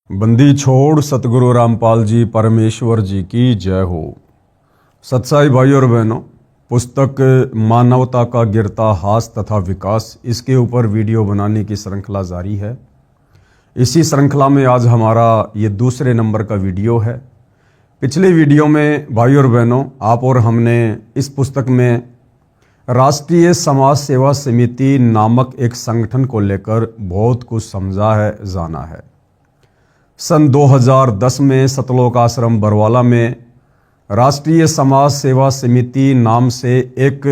बंदी छोड़ सतगुरु रामपाल जी परमेश्वर जी की जय हो। सत्साई भाई और बहनों, पुस्तक मानवता का गिरता हास तथा विकास, इसके ऊपर वीडियो बनाने की श्रृंखला जारी है। इसी श्रृंखला में आज हमारा ये दूसरे नंबर का वीडियो है। पिछले वीडियो में भाई और बहनों, आप और हमने इस पुस्तक में राष्ट्रीय समाज सेवा समिति नामक एक संगठन को लेकर बहुत कुछ समझा है, जाना है। सन 2010 में सतलोक आश्रम बरवाला में राष्ट्रीय समाज सेवा समिति नाम से एक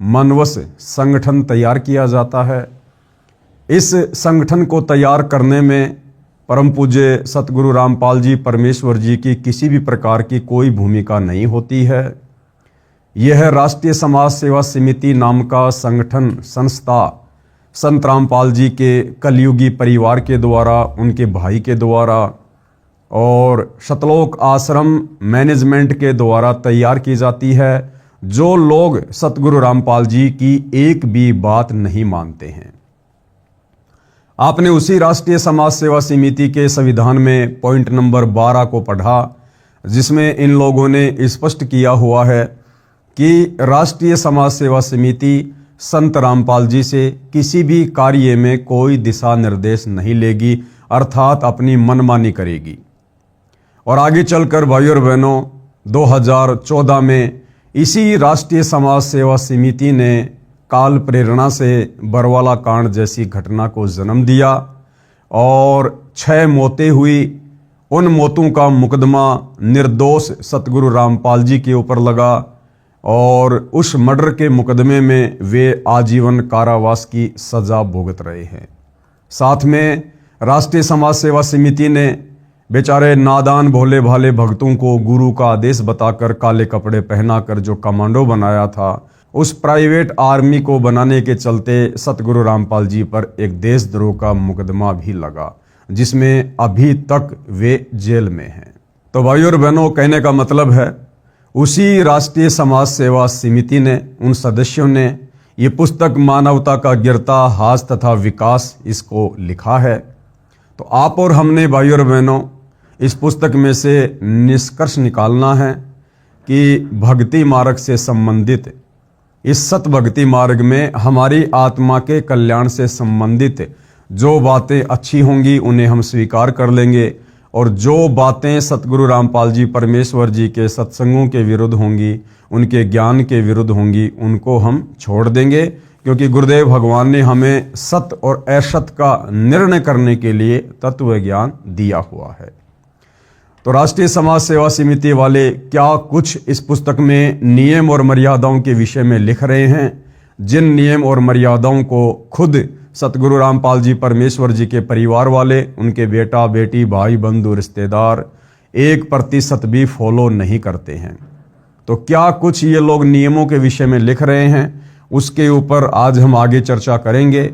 मनवस संगठन तैयार किया जाता है। इस संगठन को तैयार करने में परम पूज्य सतगुरु रामपाल जी परमेश्वर जी की किसी भी प्रकार की कोई भूमिका नहीं होती है। यह राष्ट्रीय समाज सेवा समिति नाम का संगठन संस्था संत रामपाल जी के कलयुगी परिवार के द्वारा, उनके भाई के द्वारा और सतलोक आश्रम मैनेजमेंट के द्वारा तैयार की जाती है, जो लोग सतगुरु रामपाल जी की एक भी बात नहीं मानते हैं। आपने उसी राष्ट्रीय समाज सेवा समिति के संविधान में पॉइंट नंबर 12 को पढ़ा, जिसमें इन लोगों ने स्पष्ट किया हुआ है कि राष्ट्रीय समाज सेवा समिति संत रामपाल जी से किसी भी कार्य में कोई दिशा निर्देश नहीं लेगी, अर्थात अपनी मनमानी करेगी। और आगे चलकर भाई और बहनों, 2014 में इसी राष्ट्रीय समाज सेवा समिति ने काल प्रेरणा से बरवाला कांड जैसी घटना को जन्म दिया और 6 मौतें हुई। उन मौतों का मुकदमा निर्दोष सतगुरु रामपाल जी के ऊपर लगा और उस मर्डर के मुकदमे में वे आजीवन कारावास की सजा भुगत रहे हैं। साथ में राष्ट्रीय समाज सेवा समिति ने बेचारे नादान भोले भाले भक्तों को गुरु का आदेश बताकर काले कपड़े पहनाकर जो कमांडो बनाया था, उस प्राइवेट आर्मी को बनाने के चलते सतगुरु रामपाल जी पर एक देशद्रोह का मुकदमा भी लगा, जिसमें अभी तक वे जेल में हैं। तो भाई और बहनों, कहने का मतलब है उसी राष्ट्रीय समाज सेवा समिति ने, उन सदस्यों ने ये पुस्तक मानवता का गिरता हास तथा विकास इसको लिखा है। तो आप और हमने भाई और बहनों इस पुस्तक में से निष्कर्ष निकालना है कि भक्ति मार्ग से संबंधित, इस सत भक्ति मार्ग में हमारी आत्मा के कल्याण से संबंधित जो बातें अच्छी होंगी उन्हें हम स्वीकार कर लेंगे, और जो बातें सतगुरु रामपाल जी परमेश्वर जी के सत्संगों के विरुद्ध होंगी, उनके ज्ञान के विरुद्ध होंगी, उनको हम छोड़ देंगे, क्योंकि गुरुदेव भगवान ने हमें सत और असत का निर्णय करने के लिए तत्व ज्ञान दिया हुआ है। तो राष्ट्रीय समाज सेवा समिति वाले क्या कुछ इस पुस्तक में नियम और मर्यादाओं के विषय में लिख रहे हैं, जिन नियम और मर्यादाओं को खुद सतगुरु रामपाल जी परमेश्वर जी के परिवार वाले, उनके बेटा बेटी भाई बंधु रिश्तेदार 1% भी फॉलो नहीं करते हैं। तो क्या कुछ ये लोग नियमों के विषय में लिख रहे हैं, उसके ऊपर आज हम आगे चर्चा करेंगे।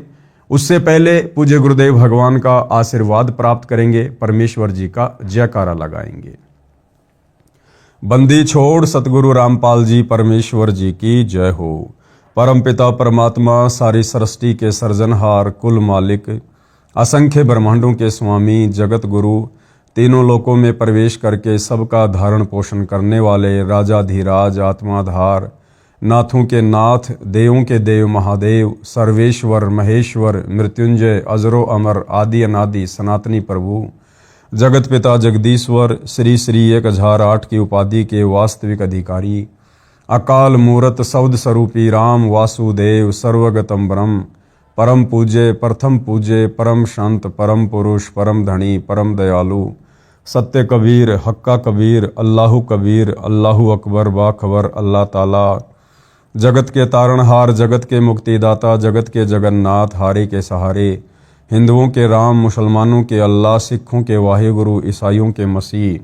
उससे पहले पूज्य गुरुदेव भगवान का आशीर्वाद प्राप्त करेंगे, परमेश्वर जी का जयकारा लगाएंगे। बंदी छोड़ सतगुरु रामपाल जी परमेश्वर जी की जय हो। परमपिता परमात्मा, सारी सृष्टि के सर्जनहार, कुल मालिक, असंख्य ब्रह्मांडों के स्वामी, जगत गुरु, तीनों लोकों में प्रवेश करके सबका धारण पोषण करने वाले राजाधिराज, आत्माधार, नाथों के नाथ, देवों के देव महादेव, सर्वेश्वर महेश्वर, मृत्युंजय, अजरो अमर, आदि अनादि सनातनी प्रभु, जगत पिता जगदीश्वर, श्री श्री 1008 की उपाधि के वास्तविक अधिकारी, अकाल मूरत सौद स्वरूपी राम वासुदेव, सर्वगतम ब्रह्म, परम पूज्य, प्रथम पूज्य, परम शांत, परम पुरुष, परम धनी, परम दयालु, सत्य कबीर, हक्का कबीर, अल्लाहु कबीर, अल्लाहु अकबर, बाखबर अल्लाह ताला, जगत के तारणहार, जगत के मुक्तिदाता, जगत के जगन्नाथ, हारे के सहारे, हिंदुओं के राम, मुसलमानों के अल्लाह, सिखों के वाहिगुरु, ईसाइयों के मसीह,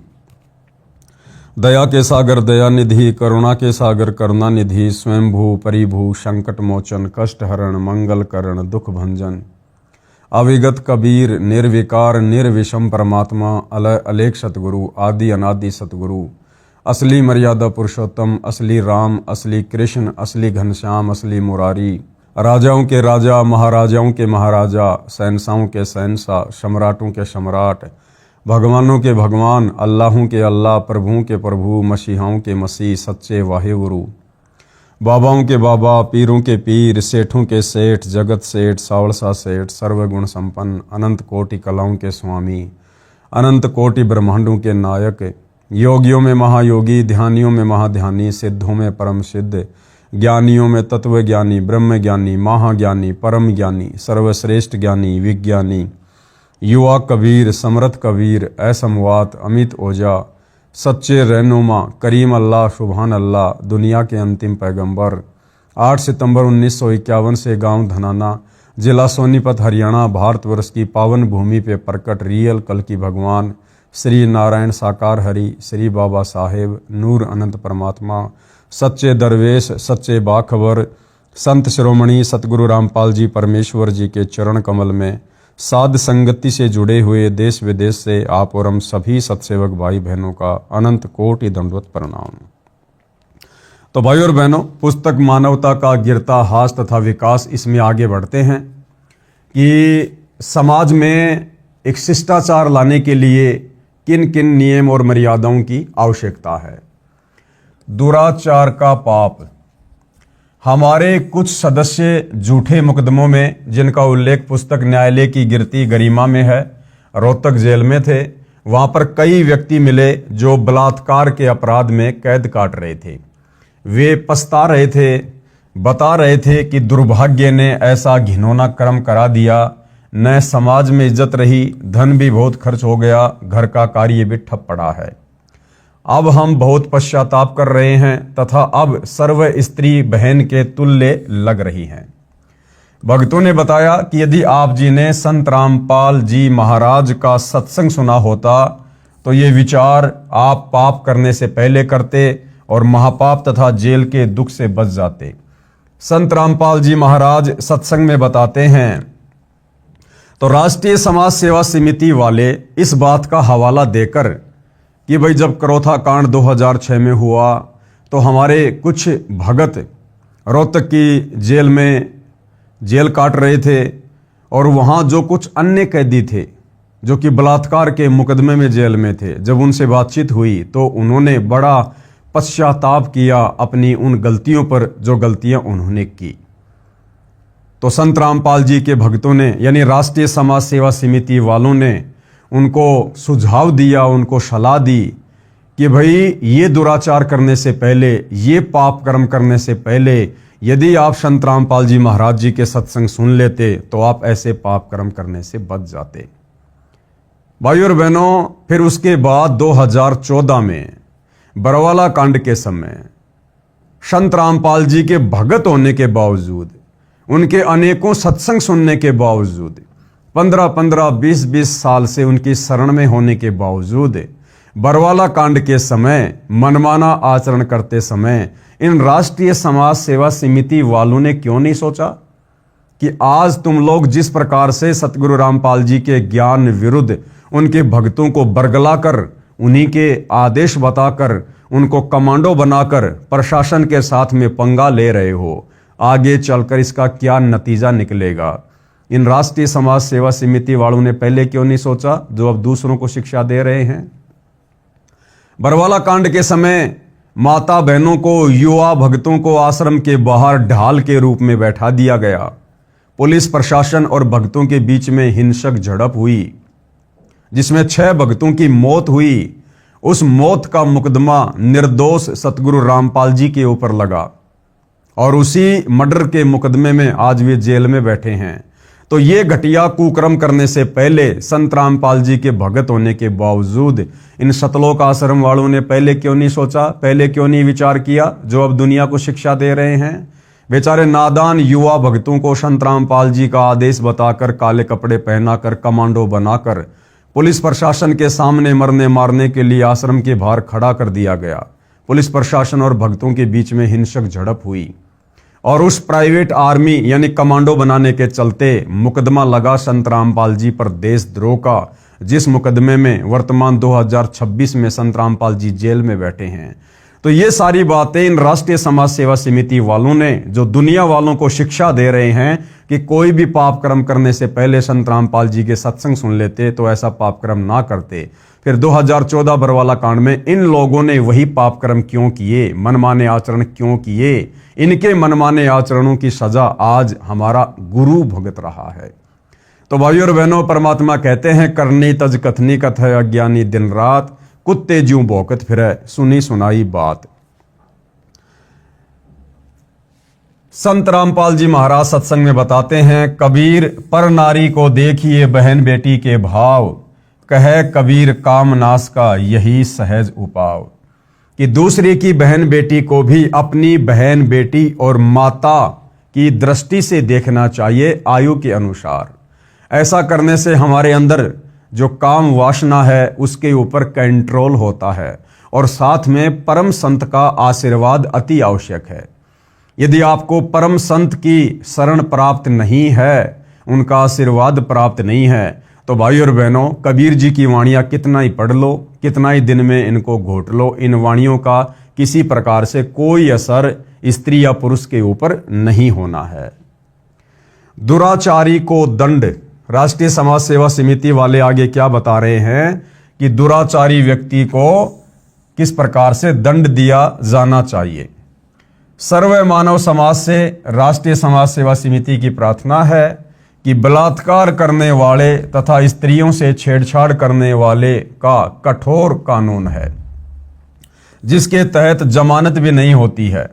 दया के सागर दया निधि, करुणा के सागर करुणा निधि, स्वयंभू परिभू, संकट मोचन, कष्ट हरण, मंगल करण, दुख भंजन, अविगत कबीर, निर्विकार निर्विषम परमात्मा, अलय अलेख सतगुरु, आदि अनादि सतगुरु, असली मर्यादा पुरुषोत्तम, असली राम, असली कृष्ण, असली घनश्याम, असली मुरारी, राजाओं के राजा, महाराजाओं के महाराजा, शहंशाहों के शहंशाह, सम्राटों के सम्राट, भगवानों के भगवान, अल्लाहों के अल्लाह, प्रभुओं के प्रभु, मसीहाओं के मसीह, सच्चे वाहेगुरु, बाबाओं के बाबा, पीरों के पीर, सेठों के सेठ, जगत सेठ, सावलसा सेठ, सर्वगुण संपन्न, अनंत कोटि कलाओं के स्वामी, अनंत कोटि ब्रह्मांडों के नायक, योगियों में महायोगी, ध्यानियों में महाध्यानी, सिद्धों में परम सिद्ध, ज्ञानियों में तत्व ज्ञानी, ब्रह्म ज्ञानी, महाज्ञानी, परम ज्ञानी, सर्वश्रेष्ठ ज्ञानी, विज्ञानी, युवा कबीर, समर्थ कबीर, असमवात, अमित ओझा, सच्चे रहनुमा, करीम अल्लाह, सुभान अल्लाह, दुनिया के अंतिम पैगंबर, 8 सितंबर 1951 से गांव धनाना, जिला सोनीपत, हरियाणा, भारतवर्ष की पावन भूमि पे प्रकट रियल कल की भगवान श्री नारायण साकार हरि, श्री बाबा साहेब, नूर अनंत परमात्मा, सच्चे दरवेश, सच्चे बाखबर, संत शिरोमणि सतगुरु रामपाल जी परमेश्वर जी के चरण कमल में साध संगति से जुड़े हुए देश विदेश से आप और हम सभी सत्सेवक भाई बहनों का अनंत कोटि दंडवत प्रणाम। तो भाई और बहनों, पुस्तक मानवता का गिरता हास तथा विकास, इसमें आगे बढ़ते हैं कि समाज में एक शिष्टाचार लाने के लिए किन किन नियम और मर्यादाओं की आवश्यकता है। दुराचार का पाप। हमारे कुछ सदस्य झूठे मुकदमों में, जिनका उल्लेख पुस्तक न्यायालय की गिरती गरिमा में है, रोहतक जेल में थे। वहां पर कई व्यक्ति मिले जो बलात्कार के अपराध में कैद काट रहे थे। वे पछता रहे थे, बता रहे थे कि दुर्भाग्य ने ऐसा घिनौना कर्म करा दिया, न समाज में इज्जत रही, धन भी बहुत खर्च हो गया, घर का कार्य भी ठप पड़ा है। अब हम बहुत पश्चाताप कर रहे हैं तथा अब सर्व स्त्री बहन के तुल्य लग रही हैं। भक्तों ने बताया कि यदि आप जी ने संत रामपाल जी महाराज का सत्संग सुना होता तो ये विचार आप पाप करने से पहले करते और महापाप तथा जेल के दुख से बच जाते। संत रामपाल जी महाराज सत्संग में बताते हैं, तो राष्ट्रीय समाज सेवा समिति वाले इस बात का हवाला देकर कि भाई जब करोथा कांड 2006 में हुआ तो हमारे कुछ भगत रोहतक की जेल में जेल काट रहे थे और वहाँ जो कुछ अन्य कैदी थे जो कि बलात्कार के मुकदमे में जेल में थे, जब उनसे बातचीत हुई तो उन्होंने बड़ा पश्चाताप किया अपनी उन गलतियों पर जो गलतियां उन्होंने की। तो संत रामपाल जी के भक्तों ने यानी राष्ट्रीय समाज सेवा समिति वालों ने उनको सुझाव दिया, उनको सलाह दी कि भाई ये दुराचार करने से पहले, ये पाप कर्म करने से पहले यदि आप संत रामपाल जी महाराज जी के सत्संग सुन लेते तो आप ऐसे पाप कर्म करने से बच जाते। भाई और बहनों, फिर उसके बाद 2014 में बरवाला कांड के समय संत रामपाल जी के भगत होने के बावजूद, उनके अनेकों सत्संग सुनने के बावजूद, 15-15, 20-20 साल से उनकी शरण में होने के बावजूद बरवाला कांड के समय मनमाना आचरण करते समय इन राष्ट्रीय समाज सेवा समिति वालों ने क्यों नहीं सोचा कि आज तुम लोग जिस प्रकार से सतगुरु रामपाल जी के ज्ञान विरुद्ध उनके भक्तों को बरगलाकर, उन्हीं के आदेश बताकर, उनको कमांडो बनाकर प्रशासन के साथ में पंगा ले रहे हो, आगे चलकर इसका क्या नतीजा निकलेगा। इन राष्ट्रीय समाज सेवा समिति वालों ने पहले क्यों नहीं सोचा जो अब दूसरों को शिक्षा दे रहे हैं। बरवाला कांड के समय माता बहनों को, युवा भक्तों को आश्रम के बाहर ढाल के रूप में बैठा दिया गया। पुलिस प्रशासन और भक्तों के बीच में हिंसक झड़प हुई जिसमें 6 भक्तों की मौत हुई। उस मौत का मुकदमा निर्दोष सतगुरु रामपाल जी के ऊपर लगा और उसी मर्डर के मुकदमे में आज वे जेल में बैठे हैं। तो ये घटिया कुकर्म करने से पहले संत रामपाल जी के भगत होने के बावजूद इन सतलोक आश्रम वालों ने पहले क्यों नहीं सोचा, पहले क्यों नहीं विचार किया जो अब दुनिया को शिक्षा दे रहे हैं। बेचारे नादान युवा भक्तों को संत रामपाल जी का आदेश बताकर, काले कपड़े पहनाकर, कमांडो बनाकर पुलिस प्रशासन के सामने मरने मारने के लिए आश्रम के बाहर खड़ा कर दिया गया। पुलिस प्रशासन और भक्तों के बीच में हिंसक झड़प हुई और उस प्राइवेट आर्मी यानी कमांडो बनाने के चलते मुकदमा लगा संत रामपाल जी पर देशद्रोह का, जिस मुकदमे में वर्तमान 2026 में संत रामपाल जी जेल में बैठे हैं। तो ये सारी बातें इन राष्ट्रीय समाज सेवा समिति वालों ने, जो दुनिया वालों को शिक्षा दे रहे हैं कि कोई भी पाप कर्म करने से पहले संत रामपाल जी के सत्संग सुन लेते तो ऐसा पाप कर्म ना करते। फिर 2014 बरवाला कांड में इन लोगों ने वही पाप कर्म क्यों किए, मनमाने आचरण क्यों किए, इनके मनमाने आचरणों की सजा आज हमारा गुरु भुगत रहा है। तो भाइयों और बहनों, परमात्मा कहते हैं, करनी तज कथनी कथ है अज्ञानी दिन रात, कुत्ते ज्यों भौंकत फिरे सुनी सुनाई बात। संत रामपाल जी महाराज सत्संग में बताते हैं, कबीर पर नारी को देखिए बहन बेटी के भाव, कहे कबीर कामनाश का यही सहज उपाव। कि दूसरे की बहन बेटी को भी अपनी बहन बेटी और माता की दृष्टि से देखना चाहिए आयु के अनुसार। ऐसा करने से हमारे अंदर जो काम वासना है उसके ऊपर कंट्रोल होता है, और साथ में परम संत का आशीर्वाद अति आवश्यक है। यदि आपको परम संत की शरण प्राप्त नहीं है, उनका आशीर्वाद प्राप्त नहीं है, तो भाई और बहनों, कबीर जी की वाणियां कितना ही पढ़ लो, कितना ही दिन में इनको घोट लो, इन वाणियों का किसी प्रकार से कोई असर स्त्री या पुरुष के ऊपर नहीं होना है। दुराचारी को दंड, राष्ट्रीय समाज सेवा समिति वाले आगे क्या बता रहे हैं कि दुराचारी व्यक्ति को किस प्रकार से दंड दिया जाना चाहिए। सर्व मानव समाज से राष्ट्रीय समाज सेवा समिति की प्रार्थना है कि बलात्कार करने वाले तथा स्त्रियों से छेड़छाड़ करने वाले का कठोर कानून है, जिसके तहत जमानत भी नहीं होती है,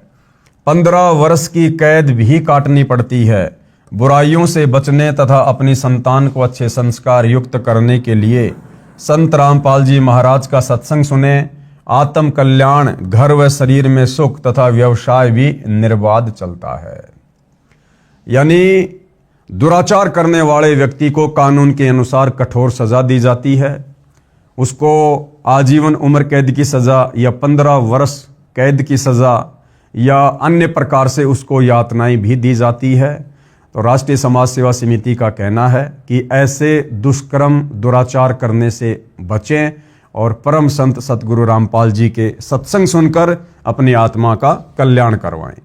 15 वर्ष की कैद भी काटनी पड़ती है। बुराइयों से बचने तथा अपनी संतान को अच्छे संस्कार युक्त करने के लिए संत रामपाल जी महाराज का सत्संग सुने। आत्म कल्याण, घर व शरीर में सुख तथा व्यवसाय भी निर्बाध चलता है। यानी दुराचार करने वाले व्यक्ति को कानून के अनुसार कठोर सजा दी जाती है। उसको आजीवन उम्र कैद की सजा या 15 वर्ष कैद की सजा या अन्य प्रकार से उसको यातनाएं भी दी जाती है। तो राष्ट्रीय समाज सेवा समिति का कहना है कि ऐसे दुष्कर्म दुराचार करने से बचें और परम संत सतगुरु रामपाल जी के सत्संग सुनकर अपनी आत्मा का कल्याण करवाएं।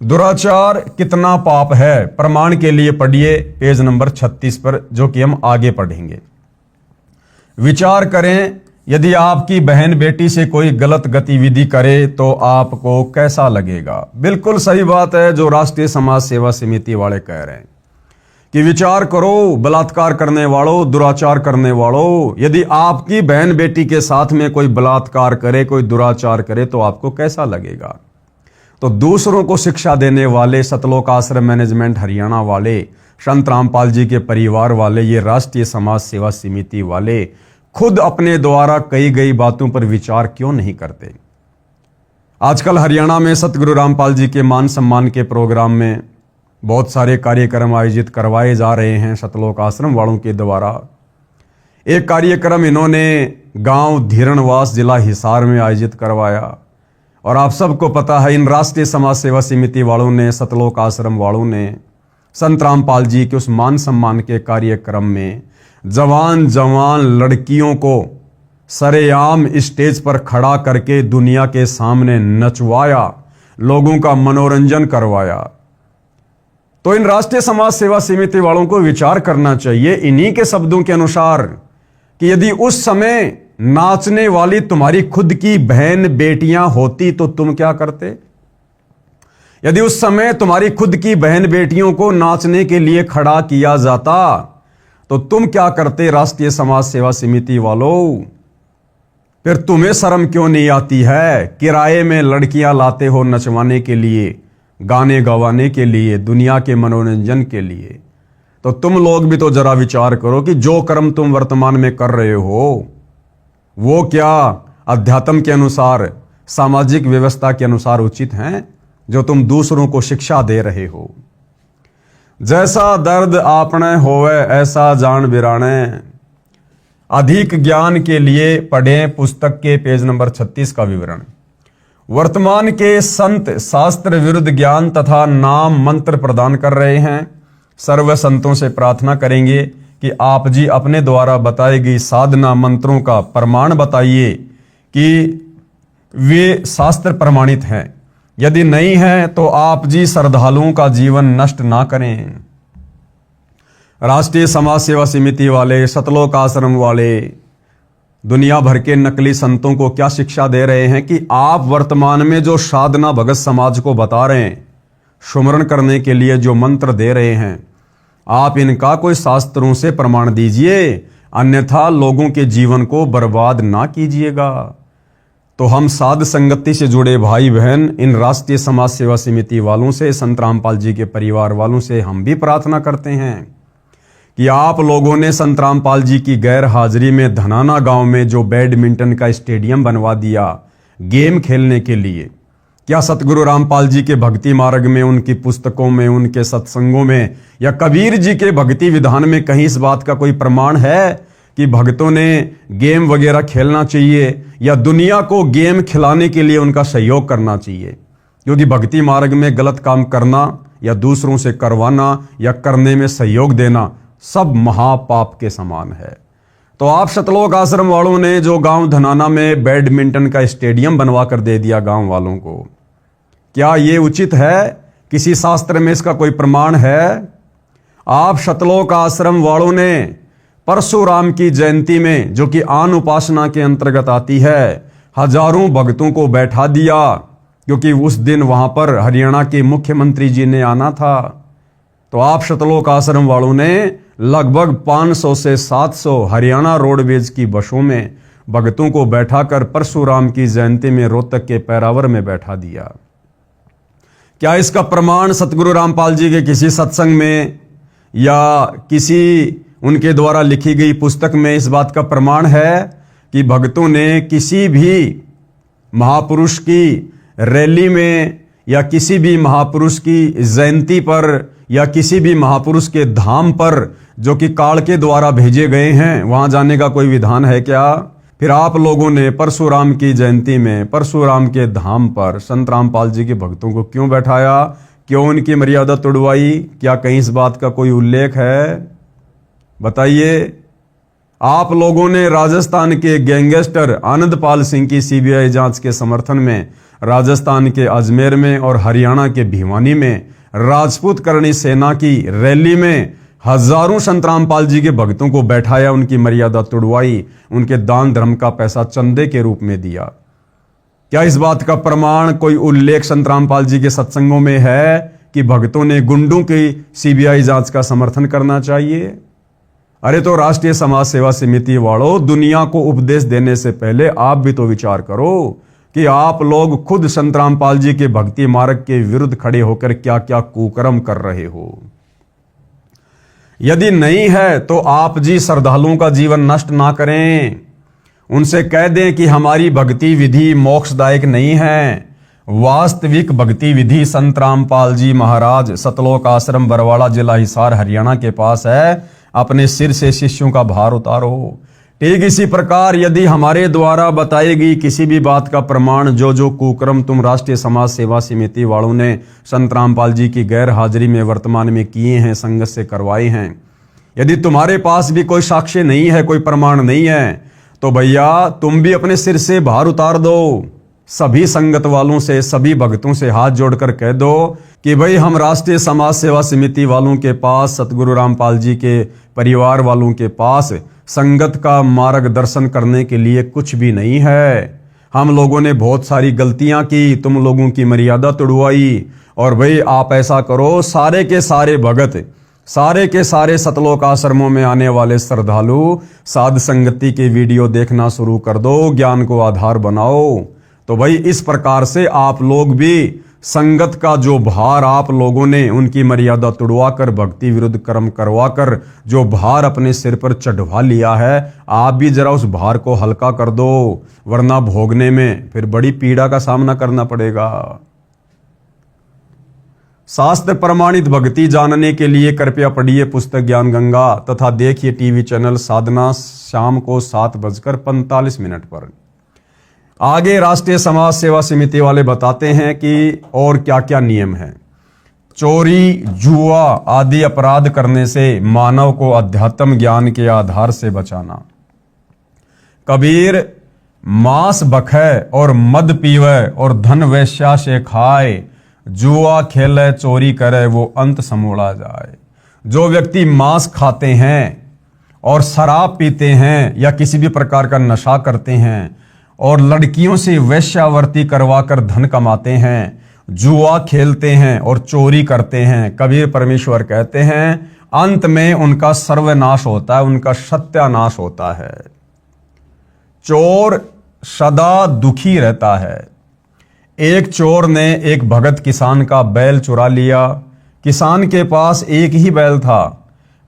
दुराचार कितना पाप है, प्रमाण के लिए पढ़िए पेज नंबर 36 पर, जो कि हम आगे पढ़ेंगे। विचार करें, यदि आपकी बहन बेटी से कोई गलत गतिविधि करे तो आपको कैसा लगेगा। बिल्कुल सही बात है जो राष्ट्रीय समाज सेवा समिति वाले कह रहे हैं कि विचार करो, बलात्कार करने वालों, दुराचार करने वालों, यदि आपकी बहन बेटी के साथ में कोई बलात्कार करे, कोई दुराचार करे तो आपको कैसा लगेगा। तो दूसरों को शिक्षा देने वाले सतलोक आश्रम मैनेजमेंट हरियाणा वाले, संत रामपाल जी के परिवार वाले, ये राष्ट्रीय समाज सेवा समिति वाले खुद अपने द्वारा कही गई बातों पर विचार क्यों नहीं करते। आजकल हरियाणा में सतगुरु रामपाल जी के मान सम्मान के प्रोग्राम में बहुत सारे कार्यक्रम आयोजित करवाए जा रहे हैं सतलोक आश्रम वालों के द्वारा। एक कार्यक्रम इन्होंने गांव धीरणवास जिला हिसार में आयोजित करवाया, और आप सबको पता है इन राष्ट्रीय समाज सेवा समिति वालों ने, सतलोक आश्रम वालों ने संत रामपाल जी के उस मान सम्मान के कार्यक्रम में जवान जवान लड़कियों को सरेआम स्टेज पर खड़ा करके दुनिया के सामने नचवाया, लोगों का मनोरंजन करवाया। तो इन राष्ट्रीय समाज सेवा समिति वालों को विचार करना चाहिए इन्हीं के शब्दों के अनुसार कि यदि उस समय नाचने वाली तुम्हारी खुद की बहन बेटियां होती तो तुम क्या करते। यदि उस समय तुम्हारी खुद की बहन बेटियों को नाचने के लिए खड़ा किया जाता तो तुम क्या करते राष्ट्रीय समाज सेवा समिति वालों। फिर तुम्हें शर्म क्यों नहीं आती है, किराए में लड़कियां लाते हो नचवाने के लिए, गाने गवाने के लिए, दुनिया के मनोरंजन के लिए। तो तुम लोग भी तो जरा विचार करो कि जो कर्म तुम वर्तमान में कर रहे हो वो क्या अध्यात्म के अनुसार, सामाजिक व्यवस्था के अनुसार उचित हैं, जो तुम दूसरों को शिक्षा दे रहे हो। जैसा दर्द आपने होवे ऐसा जान बिराने। अधिक ज्ञान के लिए पढ़ें पुस्तक के पेज नंबर 36 का विवरण। वर्तमान के संत शास्त्र विरुद्ध ज्ञान तथा नाम मंत्र प्रदान कर रहे हैं। सर्व संतों से प्रार्थना करेंगे कि आप जी अपने द्वारा बताई गई साधना मंत्रों का प्रमाण बताइए कि वे शास्त्र प्रमाणित हैं। यदि नहीं है तो आप जी श्रद्धालुओं का जीवन नष्ट ना करें। राष्ट्रीय समाज सेवा समिति वाले, सतलोक आश्रम वाले दुनिया भर के नकली संतों को क्या शिक्षा दे रहे हैं कि आप वर्तमान में जो साधना भगत समाज को बता रहे हैं, सुमरण करने के लिए जो मंत्र दे रहे हैं, आप इनका कोई शास्त्रों से प्रमाण दीजिए, अन्यथा लोगों के जीवन को बर्बाद ना कीजिएगा। तो हम साध संगति से जुड़े भाई बहन, इन राष्ट्रीय समाज सेवा समिति वालों से, संत रामपाल जी के परिवार वालों से हम भी प्रार्थना करते हैं कि आप लोगों ने संत रामपाल जी की गैर हाजिरी में धनाना गांव में जो बैडमिंटन का स्टेडियम बनवा दिया गेम खेलने के लिए, क्या सतगुरु रामपाल जी के भक्ति मार्ग में, उनकी पुस्तकों में, उनके सत्संगों में या कबीर जी के भक्ति विधान में कहीं इस बात का कोई प्रमाण है कि भक्तों ने गेम वगैरह खेलना चाहिए या दुनिया को गेम खिलाने के लिए उनका सहयोग करना चाहिए? क्योंकि भक्ति मार्ग में गलत काम करना या दूसरों से करवाना या करने में सहयोग देना सब महापाप के समान है। तो आप सतलोक आश्रम वालों ने जो गांव धनाना में बैडमिंटन का स्टेडियम बनवा कर दे दिया गांव वालों को, क्या ये उचित है? किसी शास्त्र में इसका कोई प्रमाण है? आप सतलोक आश्रम वालों ने परशुराम की जयंती में, जो कि आन उपासना के अंतर्गत आती है, हजारों भक्तों को बैठा दिया, क्योंकि उस दिन वहां पर हरियाणा के मुख्यमंत्री जी ने आना था। तो आप सतलोक आश्रम वालों ने लगभग 500 से 700 हरियाणा रोडवेज की बसों में भक्तों को बैठाकर परशुराम की जयंती में रोहतक के पैरावर में बैठा दिया। क्या इसका प्रमाण सतगुरु रामपाल जी के किसी सत्संग में या किसी उनके द्वारा लिखी गई पुस्तक में इस बात का प्रमाण है कि भक्तों ने किसी भी महापुरुष की रैली में या किसी भी महापुरुष की जयंती पर या किसी भी महापुरुष के धाम पर, जो कि काल के द्वारा भेजे गए हैं, वहां जाने का कोई विधान है क्या? फिर आप लोगों ने परशुराम की जयंती में परशुराम के धाम पर संत रामपाल जी के भक्तों को क्यों बैठाया? क्यों उनकी मर्यादा तोड़वाई? क्या कहीं इस बात का कोई उल्लेख है? बताइए। आप लोगों ने राजस्थान के गैंगस्टर आनंदपाल सिंह की सीबीआई जांच के समर्थन में राजस्थान के अजमेर में और हरियाणा के भिवानी में राजपूत करणी सेना की रैली में हजारों संत रामपाल जी के भक्तों को बैठाया, उनकी मर्यादा तोड़वाई, उनके दान धर्म का पैसा चंदे के रूप में दिया। क्या इस बात का प्रमाण, कोई उल्लेख संत रामपाल जी के सत्संगों में है कि भक्तों ने गुंडों की सीबीआई जांच का समर्थन करना चाहिए? अरे तो राष्ट्रीय समाज सेवा समिति वालों, दुनिया को उपदेश देने से पहले आप भी तो विचार करो कि आप लोग खुद संत रामपाल जी के भक्ति मार्ग के विरुद्ध खड़े होकर क्या क्या कुकर्म कर रहे हो। यदि नहीं है तो आप जी श्रद्धालुओं का जीवन नष्ट ना करें। उनसे कह दें कि हमारी भक्ति विधि मोक्षदायक नहीं है। वास्तविक भक्ति विधि संत रामपाल जी महाराज सतलोक आश्रम बरवाड़ा, जिला हिसार, हरियाणा के पास है। अपने सिर से शिष्यों का भार उतारो। ठीक इसी प्रकार यदि हमारे द्वारा बताई गई किसी भी बात का प्रमाण, जो कुकर्म तुम राष्ट्रीय समाज सेवा समिति वालों ने संत रामपाल जी की गैर हाजिरी में वर्तमान में किए हैं, संगत से करवाए हैं, यदि तुम्हारे पास भी कोई साक्ष्य नहीं है, कोई प्रमाण नहीं है, तो भैया तुम भी अपने सिर से भार उतार दो। सभी संगत वालों से, सभी भक्तों से हाथ जोड़कर कह दो कि भाई हम राष्ट्रीय समाज सेवा समिति वालों के पास, सतगुरु रामपाल जी के परिवार वालों के पास संगत का मार्गदर्शन करने के लिए कुछ भी नहीं है। हम लोगों ने बहुत सारी गलतियां की, तुम लोगों की मर्यादा तोड़वाई, और भाई आप ऐसा करो, सारे के सारे भगत, सारे के सारे सतलोक आश्रमों में आने वाले श्रद्धालु साध संगति के वीडियो देखना शुरू कर दो, ज्ञान को आधार बनाओ। तो भाई इस प्रकार से आप लोग भी संगत का जो भार आप लोगों ने उनकी मर्यादा तुड़वा कर, भक्ति विरुद्ध कर्म करवा कर जो भार अपने सिर पर चढ़वा लिया है, आप भी जरा उस भार को हल्का कर दो, वरना भोगने में फिर बड़ी पीड़ा का सामना करना पड़ेगा। शास्त्र प्रमाणित भक्ति जानने के लिए कृपया पढ़िए पुस्तक ज्ञान गंगा तथा देखिए टीवी चैनल साधना शाम को 7:45 पर। आगे राष्ट्रीय समाज सेवा समिति वाले बताते हैं कि और क्या क्या नियम हैं। चोरी, जुआ आदि अपराध करने से मानव को अध्यात्म ज्ञान के आधार से बचाना। कबीर मांस बखे और मद पीवे और धन वेश्या से खाए, जुआ खेले चोरी करे वो अंत समूला जाए। जो व्यक्ति मांस खाते हैं और शराब पीते हैं या किसी भी प्रकार का नशा करते हैं और लड़कियों से वेश्यावृत्ति करवाकर धन कमाते हैं, जुआ खेलते हैं और चोरी करते हैं, कबीर परमेश्वर कहते हैं अंत में उनका सर्वनाश होता है, उनका सत्यानाश होता है। चोर सदा दुखी रहता है। एक चोर ने एक भगत किसान का बैल चुरा लिया। किसान के पास एक ही बैल था।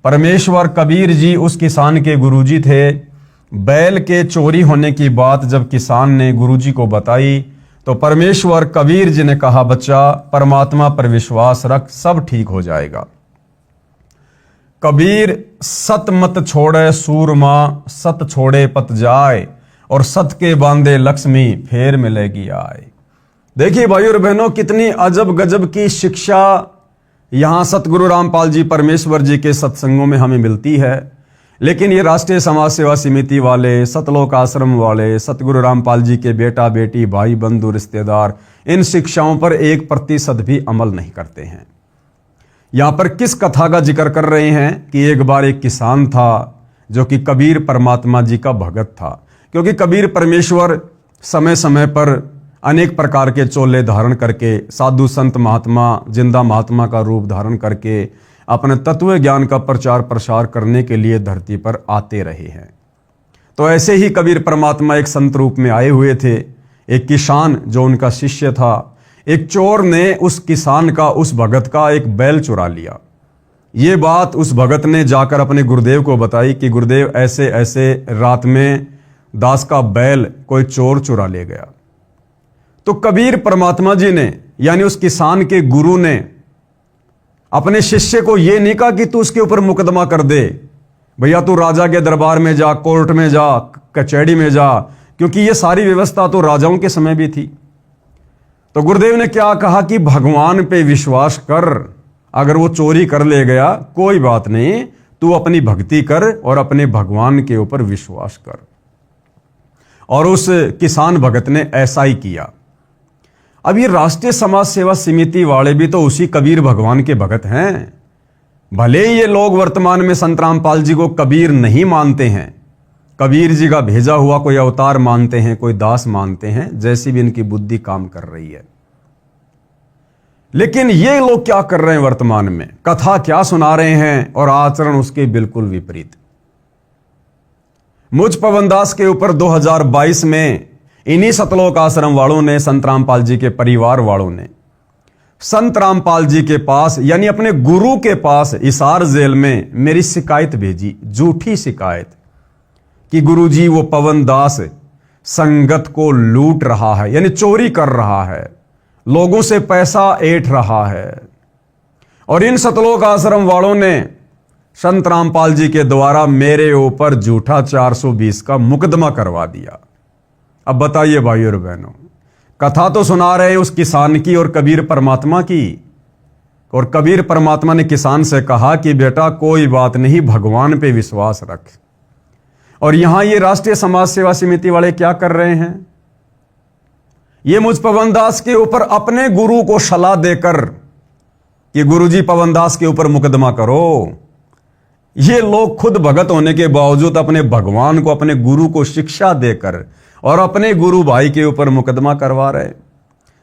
परमेश्वर कबीर जी उस किसान के गुरुजी थे। बैल के चोरी होने की बात जब किसान ने गुरुजी को बताई तो परमेश्वर कबीर जी ने कहा, बच्चा परमात्मा पर विश्वास रख, सब ठीक हो जाएगा। कबीर सत मत छोड़े सूरमा, सत छोड़े पत जाए, और सत के बांधे लक्ष्मी फेर मिलेगी आए। देखिए भाई और बहनों, कितनी अजब गजब की शिक्षा यहां सतगुरु रामपाल जी परमेश्वर जी के सत्संगों में हमें मिलती है। लेकिन ये राष्ट्रीय समाज सेवा समिति वाले, सतलोक आश्रम वाले, सतगुरु रामपाल जी के बेटा बेटी, भाई बंधु रिश्तेदार इन शिक्षाओं पर 1% भी अमल नहीं करते हैं। यहां पर किस कथा का जिक्र कर रहे हैं कि एक बार एक किसान था जो कि कबीर परमात्मा जी का भगत था। क्योंकि कबीर परमेश्वर समय समय पर अनेक प्रकार के चोले धारण करके, साधु संत महात्मा, जिंदा महात्मा का रूप धारण करके अपने तत्व ज्ञान का प्रचार प्रसार करने के लिए धरती पर आते रहे हैं। तो ऐसे ही कबीर परमात्मा एक संत रूप में आए हुए थे। एक किसान जो उनका शिष्य था, एक चोर ने उस किसान का, उस भगत का एक बैल चुरा लिया। ये बात उस भगत ने जाकर अपने गुरुदेव को बताई कि गुरुदेव ऐसे ऐसे रात में दास का बैल कोई चोर चुरा ले गया। तो कबीर परमात्मा जी ने, यानी उस किसान के गुरु ने, अपने शिष्य को यह नहीं कहा कि तू उसके ऊपर मुकदमा कर दे, भैया तू राजा के दरबार में जा, कोर्ट में जा, कचहरी में जा, क्योंकि ये सारी व्यवस्था तो राजाओं के समय भी थी। तो गुरुदेव ने क्या कहा कि भगवान पे विश्वास कर, अगर वो चोरी कर ले गया कोई बात नहीं, तू अपनी भक्ति कर और अपने भगवान के ऊपर विश्वास कर। और उस किसान भगत ने ऐसा ही किया। अब ये राष्ट्रीय समाज सेवा समिति वाले भी तो उसी कबीर भगवान के भगत हैं। भले ही ये लोग वर्तमान में संत रामपाल जी को कबीर नहीं मानते हैं, कबीर जी का भेजा हुआ कोई अवतार मानते हैं, कोई दास मानते हैं, जैसी भी इनकी बुद्धि काम कर रही है। लेकिन ये लोग क्या कर रहे हैं वर्तमान में? कथा क्या सुना रहे हैं और आचरण उसके बिल्कुल विपरीत। मुझ पवनदास के ऊपर 2022 में इन्हीं सतलोक आश्रम वालों ने, संत रामपाल जी के परिवार वालों ने संत रामपाल जी के पास, यानी अपने गुरु के पास हिसार जेल में मेरी शिकायत भेजी, झूठी शिकायत, कि गुरुजी वो पवनदास संगत को लूट रहा है, यानी चोरी कर रहा है, लोगों से पैसा ऐंठ रहा है। और इन सतलोक आश्रम वालों ने संत रामपाल जी के द्वारा मेरे ऊपर झूठा 420 का मुकदमा करवा दिया। अब बताइए भाई और बहनों, कथा तो सुना रहे हैं उस किसान की और कबीर परमात्मा की, और कबीर परमात्मा ने किसान से कहा कि बेटा कोई बात नहीं, भगवान पे विश्वास रख। और यहां ये राष्ट्रीय समाज सेवा समिति वाले क्या कर रहे हैं? ये मुझ पवनदास के ऊपर अपने गुरु को सलाह देकर कि गुरुजी पवनदास के ऊपर मुकदमा करो। ये लोग खुद भगत होने के बावजूद अपने भगवान को, अपने गुरु को शिक्षा देकर और अपने गुरु भाई के ऊपर मुकदमा करवा रहे।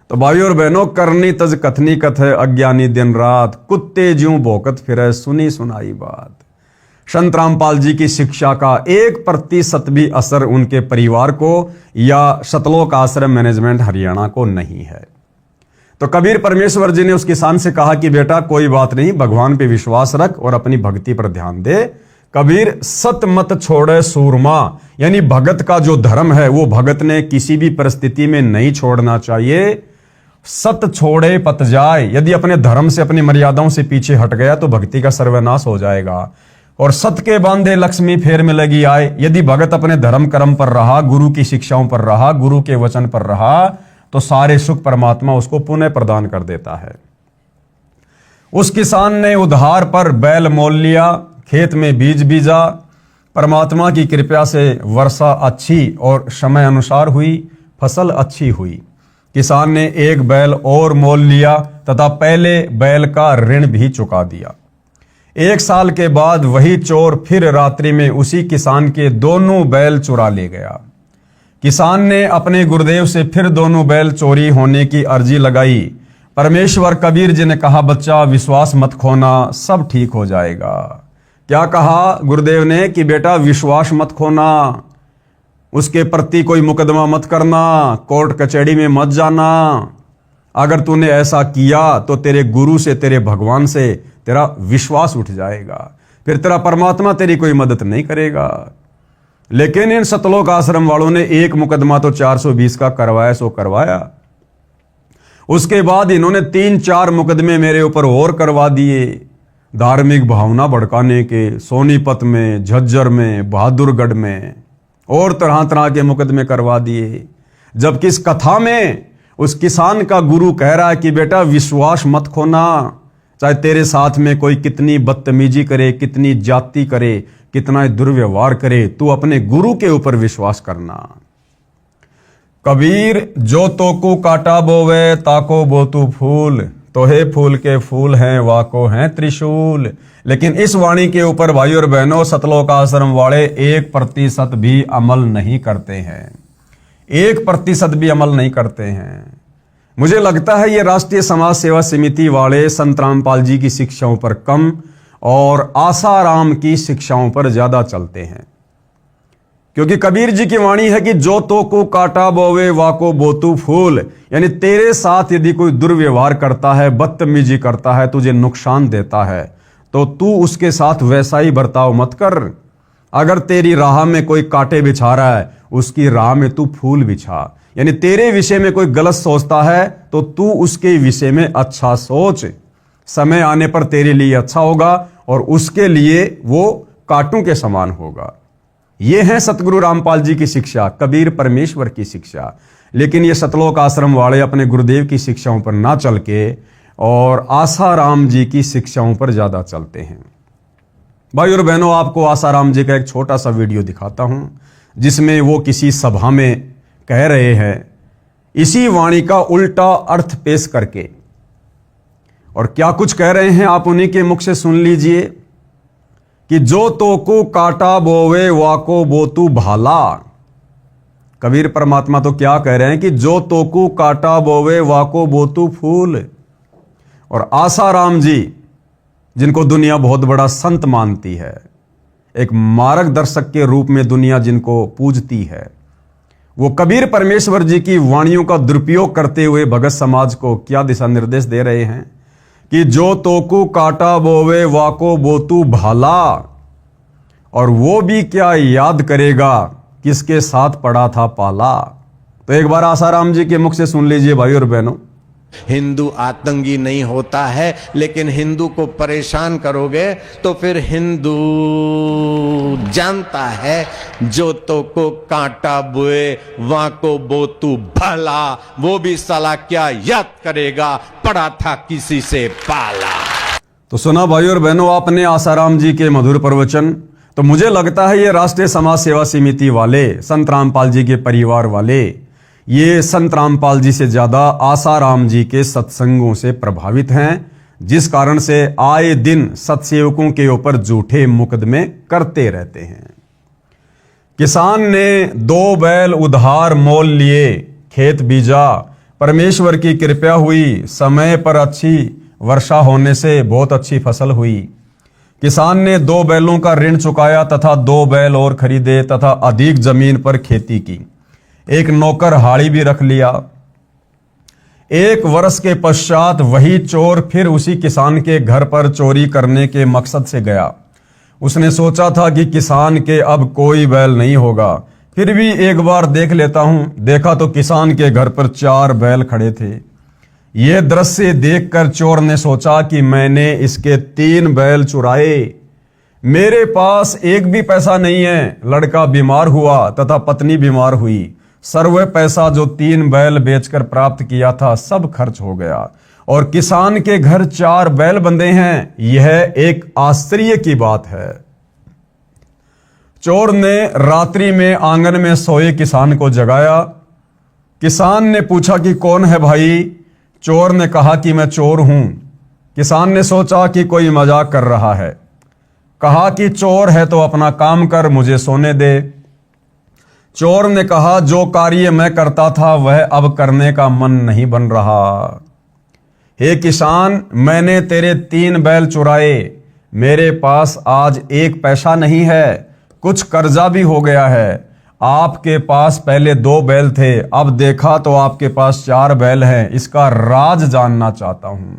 तो भाई और बहनों, करनी तज कथनी कथ है, अज्ञानी दिन रात, कुत्ते ज्यों भौंकत फिरे, सुनी सुनाई बात। संत रामपाल जी की शिक्षा का 1% भी असर उनके परिवार को या सतलोक आश्रम मैनेजमेंट हरियाणा को नहीं है। तो कबीर परमेश्वर जी ने उस किसान से कहा कि बेटा कोई बात नहीं, भगवान पे विश्वास रख और अपनी भक्ति पर ध्यान दे। कबीर सत मत छोड़े सूरमा, यानी भगत का जो धर्म है वो भगत ने किसी भी परिस्थिति में नहीं छोड़ना चाहिए। सत छोड़े पत जाए, यदि अपने धर्म से, अपनी मर्यादाओं से पीछे हट गया तो भक्ति का सर्वनाश हो जाएगा। और सत के बांधे लक्ष्मी फेर मिलेगी आए, यदि भगत अपने धर्म कर्म पर रहा, गुरु की शिक्षाओं पर रहा, गुरु के वचन पर रहा, तो सारे सुख परमात्मा उसको पुनः प्रदान कर देता है। उस किसान ने उधार पर बैल मोल लिया, खेत में बीज बीजा, परमात्मा की कृपा से वर्षा अच्छी और समय अनुसार हुई, फसल अच्छी हुई। किसान ने एक बैल और मोल लिया तथा पहले बैल का ऋण भी चुका दिया। 1 साल के बाद वही चोर फिर रात्रि में उसी किसान के दोनों बैल चुरा ले गया। किसान ने अपने गुरुदेव से फिर दोनों बैल चोरी होने की अर्जी लगाई। परमेश्वर कबीर जी ने कहा, बच्चा विश्वास मत खोना, सब ठीक हो जाएगा। क्या कहा गुरुदेव ने कि बेटा विश्वास मत खोना, उसके प्रति कोई मुकदमा मत करना, कोर्ट कचहरी में मत जाना। अगर तूने ऐसा किया तो तेरे गुरु से, तेरे भगवान से तेरा विश्वास उठ जाएगा, फिर तेरा परमात्मा तेरी कोई मदद नहीं करेगा। लेकिन इन सतलोक आश्रम वालों ने एक मुकदमा तो 420 का करवाया सो करवाया। उसके बाद इन्होंने 3-4 मुकदमे मेरे ऊपर और करवा दिए, धार्मिक भावना भड़काने के, सोनीपत में, झज्जर में, बहादुरगढ़ में और तरह तरह के मुकदमे करवा दिए। जबकि इस कथा में उस किसान का गुरु कह रहा है कि बेटा विश्वास मत खोना, चाहे तेरे साथ में कोई कितनी बदतमीजी करे, कितनी जाति करे, कितना दुर्व्यवहार करे, तू अपने गुरु के ऊपर विश्वास करना। कबीर जो तोकू काटा बोवे ताको बोतू फूल, तोहे फूल के फूल हैं वाको हैं त्रिशूल। लेकिन इस वाणी के ऊपर भाई और बहनों सतलोक आश्रम वाले 1% भी अमल नहीं करते हैं, 1% भी अमल नहीं करते हैं। मुझे लगता है ये राष्ट्रीय समाज सेवा समिति वाले संत रामपाल जी की शिक्षाओं पर कम और आसाराम की शिक्षाओं पर ज्यादा चलते हैं। क्योंकि कबीर जी की वाणी है कि जो तो को काटा बोवे वाको बोतू फूल, यानी तेरे साथ यदि कोई दुर्व्यवहार करता है, बदतमीजी करता है, तुझे नुकसान देता है, तो तू उसके साथ वैसा ही बर्ताव मत कर। अगर तेरी राह में कोई कांटे बिछा रहा है, उसकी राह में तू फूल बिछा। यानी तेरे विषय में कोई गलत सोचता है तो तू उसके विषय में अच्छा सोच, समय आने पर तेरे लिए अच्छा होगा और उसके लिए वो कांटों के समान होगा। ये है सतगुरु रामपाल जी की शिक्षा, कबीर परमेश्वर की शिक्षा। लेकिन ये सतलोक आश्रम वाले अपने गुरुदेव की शिक्षाओं पर ना चल के और आसाराम जी की शिक्षाओं पर ज्यादा चलते हैं। भाई और बहनों, आपको आसाराम जी का एक छोटा सा वीडियो दिखाता हूं जिसमें वो किसी सभा में कह रहे हैं इसी वाणी का उल्टा अर्थ पेश करके। और क्या कुछ कह रहे हैं आप उन्हीं के मुख से सुन लीजिए कि जो तोको काटा बोवे वाको बोतू भाला। कबीर परमात्मा तो क्या कह रहे हैं कि जो तोको काटा बोवे वाको बोतू फूल। और आसाराम जी, जिनको दुनिया बहुत बड़ा संत मानती है, एक मार्गदर्शक के रूप में दुनिया जिनको पूजती है, वो कबीर परमेश्वर जी की वाणियों का दुरुपयोग करते हुए भगत समाज को क्या दिशा निर्देश दे रहे हैं कि जो तोकू काटा बोवे वाको बोतू भाला। और वो भी क्या याद करेगा किसके साथ पड़ा था पाला। तो एक बार आसाराम जी के मुख से सुन लीजिए भाई और बहनों। हिंदू आतंकी नहीं होता है, लेकिन हिंदू को परेशान करोगे तो फिर हिंदू जानता है जो तो को कांटा बुए वहां को बोतू भला, वो भी साला क्या याद करेगा पड़ा था किसी से पाला। तो सुना भाई और बहनों आपने आसाराम जी के मधुर प्रवचन। तो मुझे लगता है ये राष्ट्रीय समाज सेवा समिति वाले, संत रामपाल जी के परिवार वाले, ये संत रामपाल जी से ज्यादा आसाराम जी के सत्संगों से प्रभावित हैं, जिस कारण से आए दिन सत्सेवकों के ऊपर झूठे मुकदमे करते रहते हैं। किसान ने 2 बैल उधार मोल लिए, खेत बीजा, परमेश्वर की कृपा हुई, समय पर अच्छी वर्षा होने से बहुत अच्छी फसल हुई। किसान ने 2 बैलों का ऋण चुकाया तथा 2 बैल और खरीदे तथा अधिक जमीन पर खेती की। एक नौकर हाड़ी भी रख लिया। 1 वर्ष के पश्चात वही चोर फिर उसी किसान के घर पर चोरी करने के मकसद से गया। उसने सोचा था कि किसान के अब कोई बैल नहीं होगा, फिर भी एक बार देख लेता हूं। देखा तो किसान के घर पर 4 बैल खड़े थे। यह दृश्य देखकर चोर ने सोचा कि मैंने इसके 3 बैल चुराए, मेरे पास एक भी पैसा नहीं है। लड़का बीमार हुआ तथा पत्नी बीमार हुई। सर्व पैसा जो 3 बैल बेचकर प्राप्त किया था सब खर्च हो गया और किसान के घर 4 बैल बंधे हैं। यह एक आश्चर्य की बात है। चोर ने रात्रि में आंगन में सोए किसान को जगाया। किसान ने पूछा कि कौन है भाई? चोर ने कहा कि मैं चोर हूं। किसान ने सोचा कि कोई मजाक कर रहा है। कहा कि चोर है तो अपना काम कर, मुझे सोने दे। चोर ने कहा जो कार्य मैं करता था वह अब करने का मन नहीं बन रहा। हे किसान, मैंने तेरे 3 बैल चुराए, मेरे पास आज 1 पैसा नहीं है, कुछ कर्जा भी हो गया है। आपके पास पहले 2 बैल थे, अब देखा तो आपके पास 4 बैल हैं, इसका राज जानना चाहता हूं।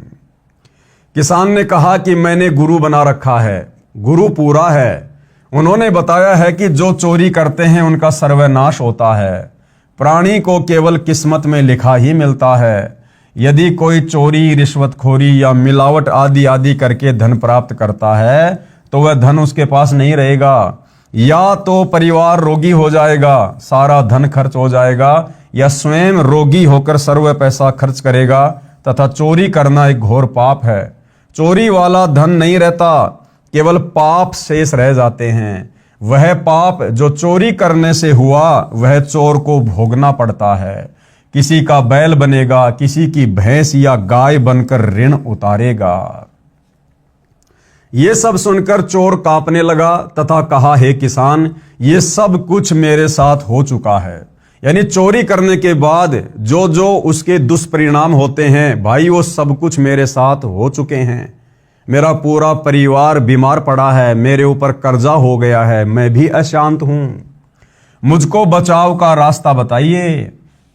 किसान ने कहा कि मैंने गुरु बना रखा है, गुरु पूरा है। उन्होंने बताया है कि जो चोरी करते हैं उनका सर्वनाश होता है। प्राणी को केवल किस्मत में लिखा ही मिलता है। यदि कोई चोरी, रिश्वतखोरी या मिलावट आदि आदि करके धन प्राप्त करता है तो वह धन उसके पास नहीं रहेगा। या तो परिवार रोगी हो जाएगा, सारा धन खर्च हो जाएगा, या स्वयं रोगी होकर सर्व पैसा खर्च करेगा। तथा चोरी करना एक घोर पाप है। चोरी वाला धन नहीं रहता, केवल पाप शेष रह जाते हैं। वह पाप जो चोरी करने से हुआ वह चोर को भोगना पड़ता है। किसी का बैल बनेगा, किसी की भैंस या गाय बनकर ऋण उतारेगा। ये सब सुनकर चोर कांपने लगा तथा कहा, हे किसान, ये सब कुछ मेरे साथ हो चुका है। यानी चोरी करने के बाद जो जो उसके दुष्परिणाम होते हैं भाई, वो सब कुछ मेरे साथ हो चुके हैं। मेरा पूरा परिवार बीमार पड़ा है, मेरे ऊपर कर्जा हो गया है, मैं भी अशांत हूं, मुझको बचाव का रास्ता बताइए।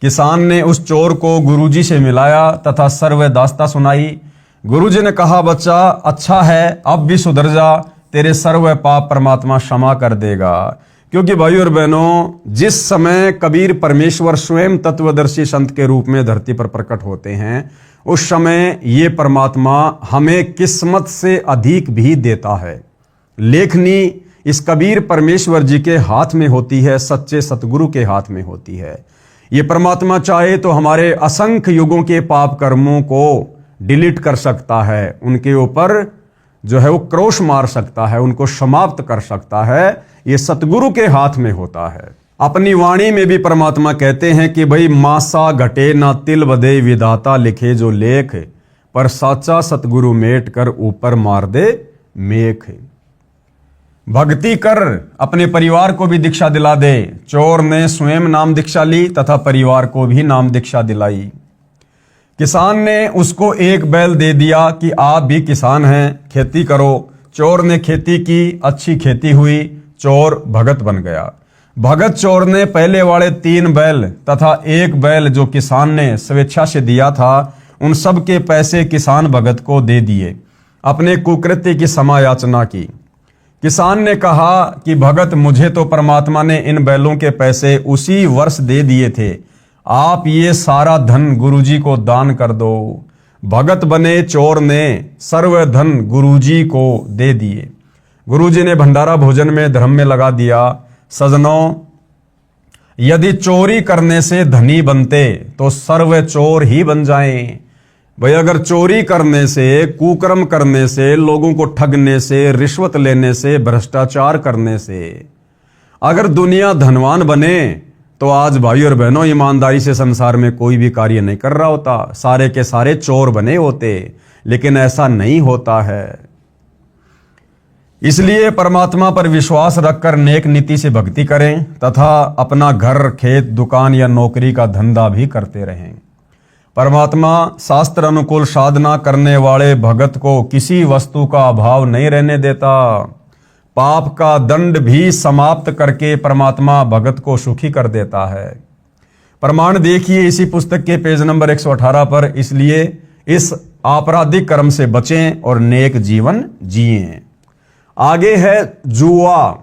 किसान ने उस चोर को गुरुजी से मिलाया तथा सर्व दास्ता सुनाई। गुरुजी ने कहा, बच्चा अच्छा है, अब भी सुधर जा, तेरे सर्व पाप परमात्मा क्षमा कर देगा। क्योंकि भाई और बहनों, जिस समय कबीर परमेश्वर स्वयं तत्वदर्शी संत के रूप में धरती पर प्रकट होते हैं, उस समय ये परमात्मा हमें किस्मत से अधिक भी देता है। लेखनी इस कबीर परमेश्वर जी के हाथ में होती है, सच्चे सतगुरु के हाथ में होती है। ये परमात्मा चाहे तो हमारे असंख्य युगों के पाप कर्मों को डिलीट कर सकता है, उनके ऊपर जो है वो क्रोश मार सकता है, उनको समाप्त कर सकता है। ये सतगुरु के हाथ में होता है। अपनी वाणी में भी परमात्मा कहते हैं कि भाई मासा घटे ना तिल बदे, विधाता लिखे जो लेख, पर साचा सतगुरु मेट कर ऊपर मार दे मेख। भक्ति कर अपने परिवार को भी दीक्षा दिला दे। चोर ने स्वयं नाम दीक्षा ली तथा परिवार को भी नाम दीक्षा दिलाई। किसान ने उसको 1 बैल दे दिया कि आप भी किसान हैं, खेती करो। चोर ने खेती की, अच्छी खेती हुई, चोर भगत बन गया। भगत चोर ने पहले वाले 3 बैल तथा 1 बैल जो किसान ने स्वेच्छा से दिया था, उन सब के पैसे किसान भगत को दे दिए। अपने कुकृत्य की समायाचना की। किसान ने कहा कि भगत, मुझे तो परमात्मा ने इन बैलों के पैसे उसी वर्ष दे दिए थे, आप ये सारा धन गुरुजी को दान कर दो। भगत बने चोर ने सर्व धन गुरुजी को दे दिए। गुरुजी ने भंडारा भोजन में धर्म में लगा दिया। सजनों, यदि चोरी करने से धनी बनते तो सर्व चोर ही बन जाएं। भाई, अगर चोरी करने से, कुकर्म करने से, लोगों को ठगने से, रिश्वत लेने से, भ्रष्टाचार करने से अगर दुनिया धनवान बने तो आज भाई और बहनों ईमानदारी से संसार में कोई भी कार्य नहीं कर रहा होता, सारे के सारे चोर बने होते। लेकिन ऐसा नहीं होता है। इसलिए परमात्मा पर विश्वास रखकर नेक नीति से भक्ति करें तथा अपना घर, खेत, दुकान या नौकरी का धंधा भी करते रहें। परमात्मा शास्त्र अनुकूल साधना करने वाले भगत को किसी वस्तु का अभाव नहीं रहने देता। पाप का दंड भी समाप्त करके परमात्मा भगत को सुखी कर देता है। प्रमाण देखिए इसी पुस्तक के पेज नंबर 118 पर। इसलिए इस आपराधिक कर्म से बचें और नेक जीवन जिएं। आगे है जुआ।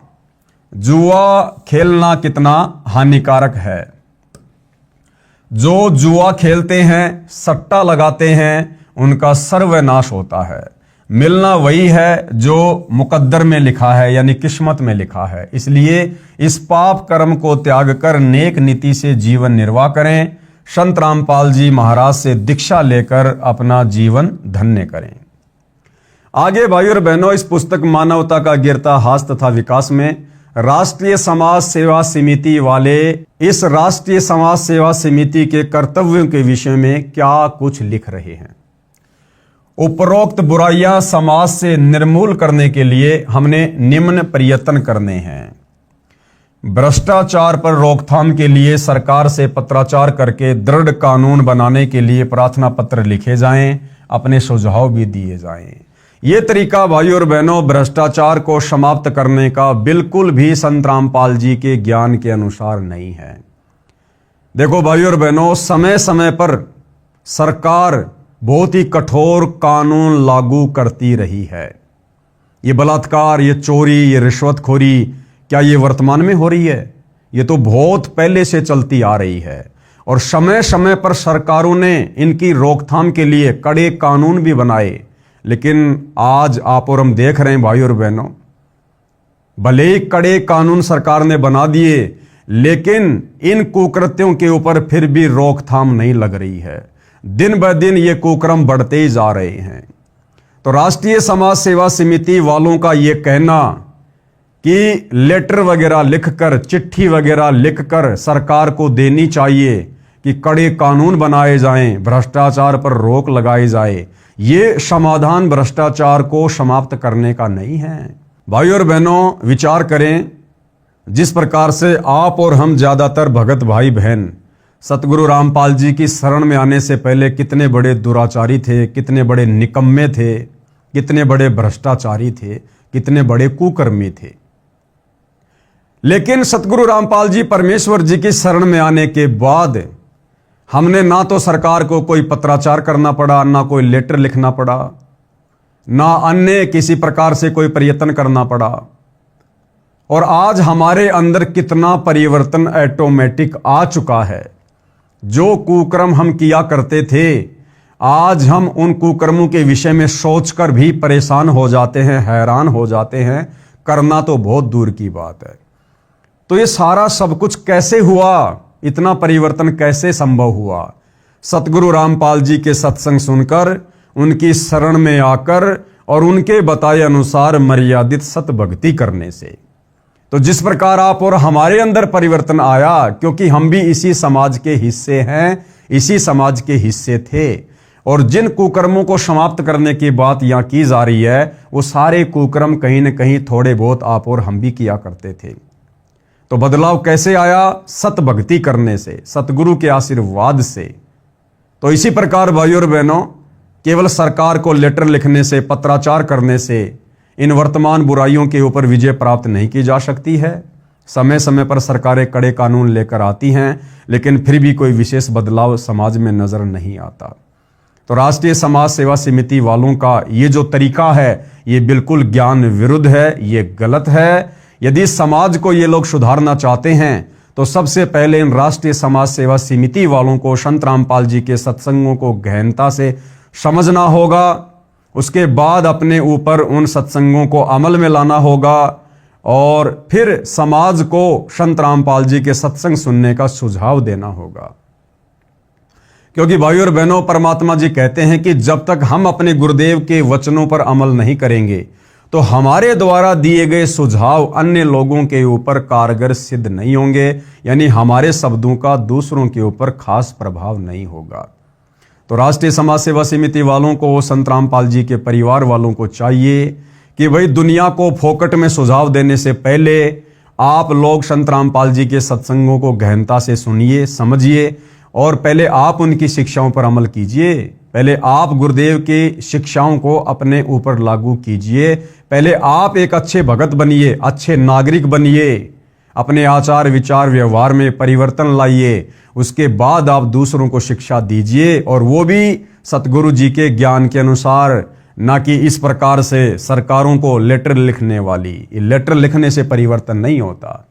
जुआ खेलना कितना हानिकारक है। जो जुआ खेलते हैं, सट्टा लगाते हैं, उनका सर्वनाश होता है। मिलना वही है जो मुकद्दर में लिखा है, यानी किस्मत में लिखा है। इसलिए इस पाप कर्म को त्याग कर नेक नीति से जीवन निर्वाह करें। संत रामपाल जी महाराज से दीक्षा लेकर अपना जीवन धन्य करें। आगे भाई और बहनों, इस पुस्तक मानवता का गिरता हास तथा विकास में राष्ट्रीय समाज सेवा समिति वाले इस राष्ट्रीय समाज सेवा समिति के कर्तव्यों के विषय में क्या कुछ लिख रहे हैं। उपरोक्त बुराइयां समाज से निर्मूल करने के लिए हमने निम्न प्रयत्न करने हैं। भ्रष्टाचार पर रोकथाम के लिए सरकार से पत्राचार करके दृढ़ कानून बनाने के लिए प्रार्थना पत्र लिखे जाएं, अपने सुझाव भी दिए जाएं। ये तरीका भाई और बहनों भ्रष्टाचार को समाप्त करने का बिल्कुल भी संत रामपाल जी के ज्ञान के अनुसार नहीं है। देखो भाई और बहनों, समय समय पर सरकार बहुत ही कठोर कानून लागू करती रही है। ये बलात्कार, ये चोरी, ये रिश्वतखोरी, क्या ये वर्तमान में हो रही है? ये तो बहुत पहले से चलती आ रही है और समय समय पर सरकारों ने इनकी रोकथाम के लिए कड़े कानून भी बनाए। लेकिन आज आप और हम देख रहे हैं भाई और बहनों, भले ही कड़े कानून सरकार ने बना दिए, लेकिन इन कुकृत्यों के ऊपर फिर भी रोकथाम नहीं लग रही है। दिन ब दिन ये कुक्रम बढ़ते ही जा रहे हैं। तो राष्ट्रीय समाज सेवा समिति वालों का ये कहना कि लेटर वगैरह लिखकर, चिट्ठी वगैरह लिखकर सरकार को देनी चाहिए कि कड़े कानून बनाए जाएं, भ्रष्टाचार पर रोक लगाई जाए, ये समाधान भ्रष्टाचार को समाप्त करने का नहीं है। भाई और बहनों, विचार करें, जिस प्रकार से आप और हम ज्यादातर भगत भाई बहन सतगुरु रामपाल जी की शरण में आने से पहले कितने बड़े दुराचारी थे, कितने बड़े निकम्मे थे, कितने बड़े भ्रष्टाचारी थे, कितने बड़े कुकर्मी थे। लेकिन सतगुरु रामपाल जी परमेश्वर जी की शरण में आने के बाद हमने ना तो सरकार को कोई पत्राचार करना पड़ा, ना कोई लेटर लिखना पड़ा, ना अन्य किसी प्रकार से कोई प्रयत्न करना पड़ा। और आज हमारे अंदर कितना परिवर्तन ऑटोमेटिक आ चुका है। जो कुकर्म हम किया करते थे, आज हम उन कुकर्मों के विषय में सोचकर भी परेशान हो जाते हैं, हैरान हो जाते हैं, करना तो बहुत दूर की बात है। तो ये सारा सब कुछ कैसे हुआ? इतना परिवर्तन कैसे संभव हुआ? सतगुरु रामपाल जी के सत्संग सुनकर, उनकी शरण में आकर और उनके बताए अनुसार मर्यादित सत भक्ति करने से। तो जिस प्रकार आप और हमारे अंदर परिवर्तन आया, क्योंकि हम भी इसी समाज के हिस्से हैं, इसी समाज के हिस्से थे, और जिन कुकर्मों को समाप्त करने की बात यहां की जा रही है, वो सारे कुकर्म कहीं न कहीं थोड़े बहुत आप और हम भी किया करते थे। तो बदलाव कैसे आया? सत भक्ति करने से, सतगुरु के आशीर्वाद से। तो इसी प्रकार भाई और बहनों, केवल सरकार को लेटर लिखने से, पत्राचार करने से इन वर्तमान बुराइयों के ऊपर विजय प्राप्त नहीं की जा सकती है। समय समय पर सरकारें कड़े कानून लेकर आती हैं, लेकिन फिर भी कोई विशेष बदलाव समाज में नजर नहीं आता। तो राष्ट्रीय समाज सेवा समिति वालों का ये जो तरीका है, ये बिल्कुल ज्ञान विरुद्ध है, ये गलत है। यदि समाज को ये लोग सुधारना चाहते हैं, तो सबसे पहले इन राष्ट्रीय समाज सेवा समिति वालों को संत रामपाल जी के सत्संगों को गहनता से समझना होगा। उसके बाद अपने ऊपर उन सत्संगों को अमल में लाना होगा और फिर समाज को संत रामपाल जी के सत्संग सुनने का सुझाव देना होगा। क्योंकि भाई और बहनों, परमात्मा जी कहते हैं कि जब तक हम अपने गुरुदेव के वचनों पर अमल नहीं करेंगे, तो हमारे द्वारा दिए गए सुझाव अन्य लोगों के ऊपर कारगर सिद्ध नहीं होंगे, यानी हमारे शब्दों का दूसरों के ऊपर खास प्रभाव नहीं होगा। तो राष्ट्रीय समाज सेवा समिति वालों को, संत रामपाल जी के परिवार वालों को चाहिए कि भाई दुनिया को फोकट में सुझाव देने से पहले आप लोग संत रामपाल जी के सत्संगों को गहनता से सुनिए, समझिए और पहले आप उनकी शिक्षाओं पर अमल कीजिए। पहले आप गुरुदेव की शिक्षाओं को अपने ऊपर लागू कीजिए। पहले आप एक अच्छे भगत बनिए, अच्छे नागरिक बनिए, अपने आचार विचार व्यवहार में परिवर्तन लाइए। उसके बाद आप दूसरों को शिक्षा दीजिए, और वो भी सतगुरु जी के ज्ञान के अनुसार, ना कि इस प्रकार से सरकारों को लेटर लिखने वाली। लेटर लिखने से परिवर्तन नहीं होता।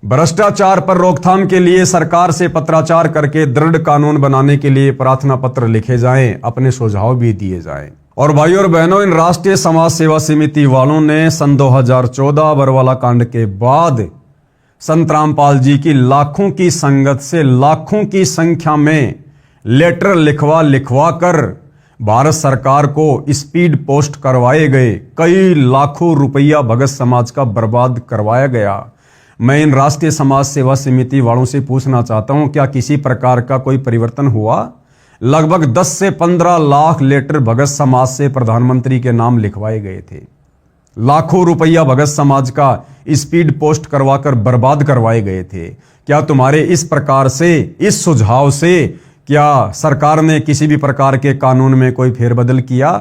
भ्रष्टाचार पर रोकथाम के लिए सरकार से पत्राचार करके दृढ़ कानून बनाने के लिए प्रार्थना पत्र लिखे जाएं, अपने सुझाव भी दिए जाएं। और भाइयों और बहनों, इन राष्ट्रीय समाज सेवा समिति वालों ने सन 2014 बरवाला कांड के बाद संत रामपाल जी की लाखों की संगत से लाखों की संख्या में लेटर लिखवा कर भारत सरकार को स्पीड पोस्ट करवाए गए, कई लाखों रुपया भगत समाज का बर्बाद करवाया गया। मैं इन राष्ट्रीय समाज सेवा समिति वालों से पूछना चाहता हूं, क्या किसी प्रकार का कोई परिवर्तन हुआ? लगभग 10 से 15 लाख लेटर भगत समाज से प्रधानमंत्री के नाम लिखवाए गए थे। लाखों रुपया भगत समाज का स्पीड पोस्ट करवाकर बर्बाद करवाए गए थे। क्या तुम्हारे इस प्रकार से, इस सुझाव से क्या सरकार ने किसी भी प्रकार के कानून में कोई फेरबदल किया?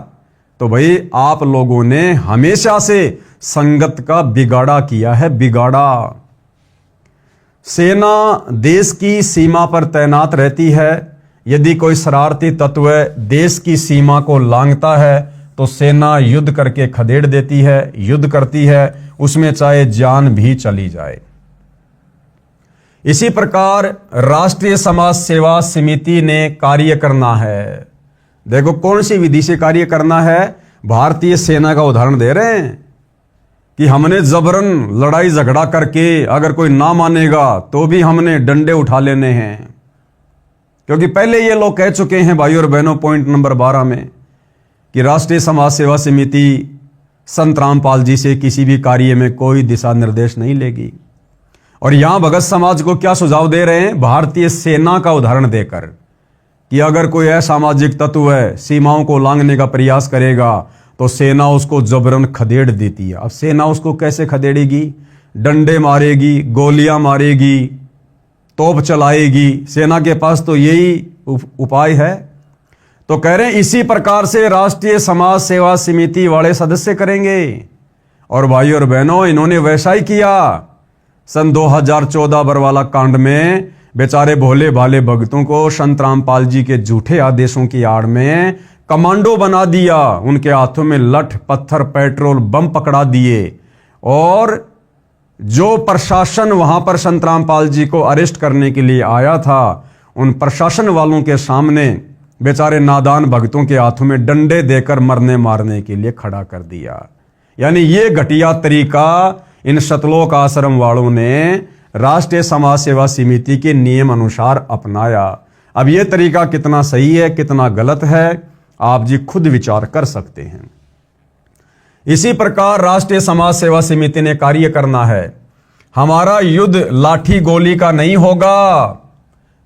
तो भाई आप लोगों ने हमेशा से संगत का बिगाड़ा किया है, बिगाड़ा। सेना देश की सीमा पर तैनात रहती है। यदि कोई शरारती तत्व देश की सीमा को लांघता है तो सेना युद्ध करके खदेड़ देती है, युद्ध करती है, उसमें चाहे जान भी चली जाए। इसी प्रकार राष्ट्रीय समाज सेवा समिति ने कार्य करना है। देखो कौन सी विधि से कार्य करना है। भारतीय सेना का उदाहरण दे रहे हैं कि हमने जबरन लड़ाई झगड़ा करके अगर कोई ना मानेगा तो भी हमने डंडे उठा लेने हैं, क्योंकि पहले ये लोग कह चुके हैं भाई और बहनों पॉइंट नंबर 12 में कि राष्ट्रीय समाज सेवा समिति संत रामपाल जी से किसी भी कार्य में कोई दिशा निर्देश नहीं लेगी। और यहां भगत समाज को क्या सुझाव दे रहे हैं? भारतीय सेना का उदाहरण देकर कि अगर कोई असामाजिक तत्व है सीमाओं को लांघने का प्रयास करेगा तो सेना उसको जबरन खदेड़ देती है। अब सेना उसको कैसे खदेड़ेगी? डंडे मारेगी, गोलियां मारेगी, तोप चलाएगी। सेना के पास तो यही उपाय है। तो कह रहे हैं इसी प्रकार से राष्ट्रीय समाज सेवा समिति वाले सदस्य करेंगे। और भाई और बहनों इन्होंने वैसा ही किया। सन 2014 बरवाला कांड में बेचारे भोले भाले भक्तों को संत रामपाल जी के झूठे आदेशों की आड़ में कमांडो बना दिया। उनके हाथों में लठ, पत्थर, पेट्रोल, बम पकड़ा दिए। और जो प्रशासन वहां पर संत रामपाल जी को अरेस्ट करने के लिए आया था, उन प्रशासन वालों के सामने बेचारे नादान भक्तों के हाथों में डंडे देकर मरने मारने के लिए खड़ा कर दिया। यानी ये घटिया तरीका इन सतलोक आश्रम वालों ने राष्ट्रीय समाज सेवा समिति के नियम अनुसार अपनाया। अब यह तरीका कितना सही है, कितना गलत है, आप जी खुद विचार कर सकते हैं। इसी प्रकार राष्ट्रीय समाज सेवा समिति ने कार्य करना है। हमारा युद्ध लाठी गोली का नहीं होगा।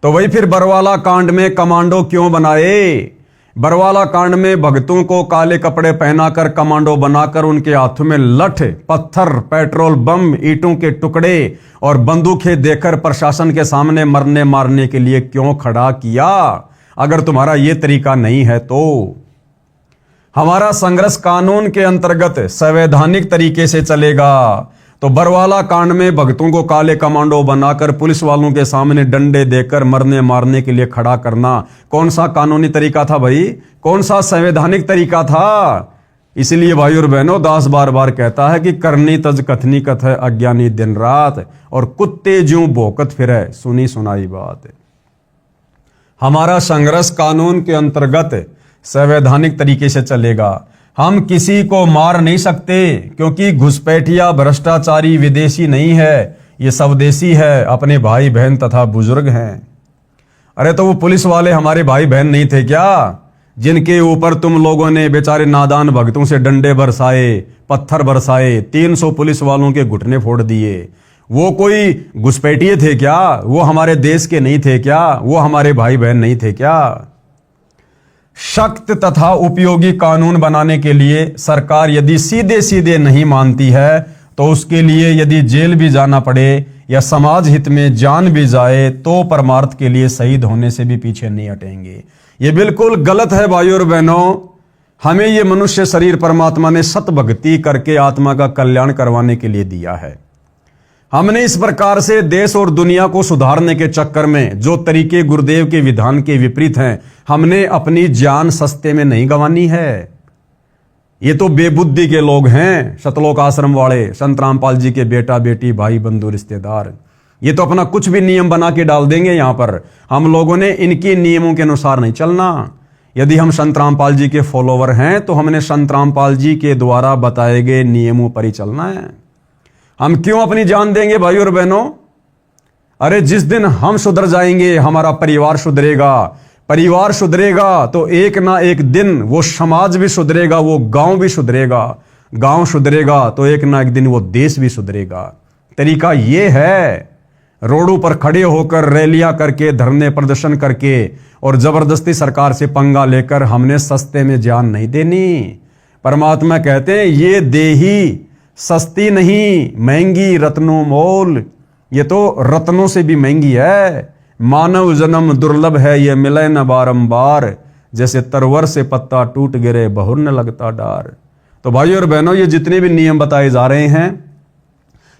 तो वही फिर बरवाला कांड में कमांडो क्यों बनाए? बरवाला कांड में भक्तों को काले कपड़े पहनाकर कमांडो बनाकर उनके हाथों में लठ, पत्थर, पेट्रोल बम, ईंटों के टुकड़े और बंदूकें देकर प्रशासन के सामने मरने मारने के लिए क्यों खड़ा किया? अगर तुम्हारा यह तरीका नहीं है तो हमारा संघर्ष कानून के अंतर्गत संवैधानिक तरीके से चलेगा। तो बरवाला कांड में भक्तों को काले कमांडो बनाकर पुलिस वालों के सामने डंडे देकर मरने मारने के लिए खड़ा करना कौन सा कानूनी तरीका था भाई? कौन सा संवैधानिक तरीका था? इसलिए भाई और बहनों दास बार बार कहता है कि करनी तज कथनी कथ है अज्ञानी दिन रात, और कुत्ते ज्यों भौंकत फिरे सुनी सुनाई बात। हमारा संघर्ष कानून के अंतर्गत संवैधानिक तरीके से चलेगा। हम किसी को मार नहीं सकते, क्योंकि घुसपैठिया भ्रष्टाचारी विदेशी नहीं है, ये स्वदेशी है, अपने भाई बहन तथा बुजुर्ग हैं। अरे तो वो पुलिस वाले हमारे भाई बहन नहीं थे क्या, जिनके ऊपर तुम लोगों ने बेचारे नादान भक्तों से डंडे बरसाए, पत्थर बरसाए, 300 पुलिस वालों के घुटने फोड़ दिए? वो कोई घुसपैठिए थे क्या? वो हमारे देश के नहीं थे क्या? वो हमारे भाई बहन नहीं थे क्या? सख्त तथा उपयोगी कानून बनाने के लिए सरकार यदि सीधे सीधे नहीं मानती है तो उसके लिए यदि जेल भी जाना पड़े या समाज हित में जान भी जाए तो परमार्थ के लिए शहीद होने से भी पीछे नहीं हटेंगे। ये बिल्कुल गलत है भाई और बहनों। हमें ये मनुष्य शरीर परमात्मा ने सत भक्ति करके आत्मा का कल्याण करवाने के लिए दिया है। हमने इस प्रकार से देश और दुनिया को सुधारने के चक्कर में जो तरीके गुरुदेव के विधान के विपरीत हैं, हमने अपनी जान सस्ते में नहीं गंवानी है। ये तो बेबुद्धि के लोग हैं, सतलोक आश्रम वाले, संत रामपाल जी के बेटा बेटी, भाई बंधु रिश्तेदार, ये तो अपना कुछ भी नियम बना के डाल देंगे यहां पर। हम लोगों ने इनके नियमों के अनुसार नहीं चलना। यदि हम संत रामपाल जी के फॉलोवर हैं तो हमने संत रामपाल जी के द्वारा बताए गए नियमों पर ही चलना है। हम क्यों अपनी जान देंगे भाई और बहनों? अरे जिस दिन हम सुधर जाएंगे, हमारा परिवार सुधरेगा, परिवार सुधरेगा तो एक ना एक दिन वो समाज भी सुधरेगा, वो गांव भी सुधरेगा, गांव सुधरेगा तो एक ना एक दिन वो देश भी सुधरेगा। तरीका ये है, रोडों पर खड़े होकर रैलियां करके, धरने प्रदर्शन करके और जबरदस्ती सरकार से पंगा लेकर हमने सस्ते में जान नहीं देनी। परमात्मा कहते हैं ये देही सस्ती नहीं, महंगी रत्नों मोल, ये तो रत्नों से भी महंगी है। मानव जन्म दुर्लभ है, ये मिले न बारंबार, जैसे तरवर से पत्ता टूट गिरे बहुर न लगता डार। तो भाइयों और बहनों, ये जितने भी नियम बताए जा रहे हैं,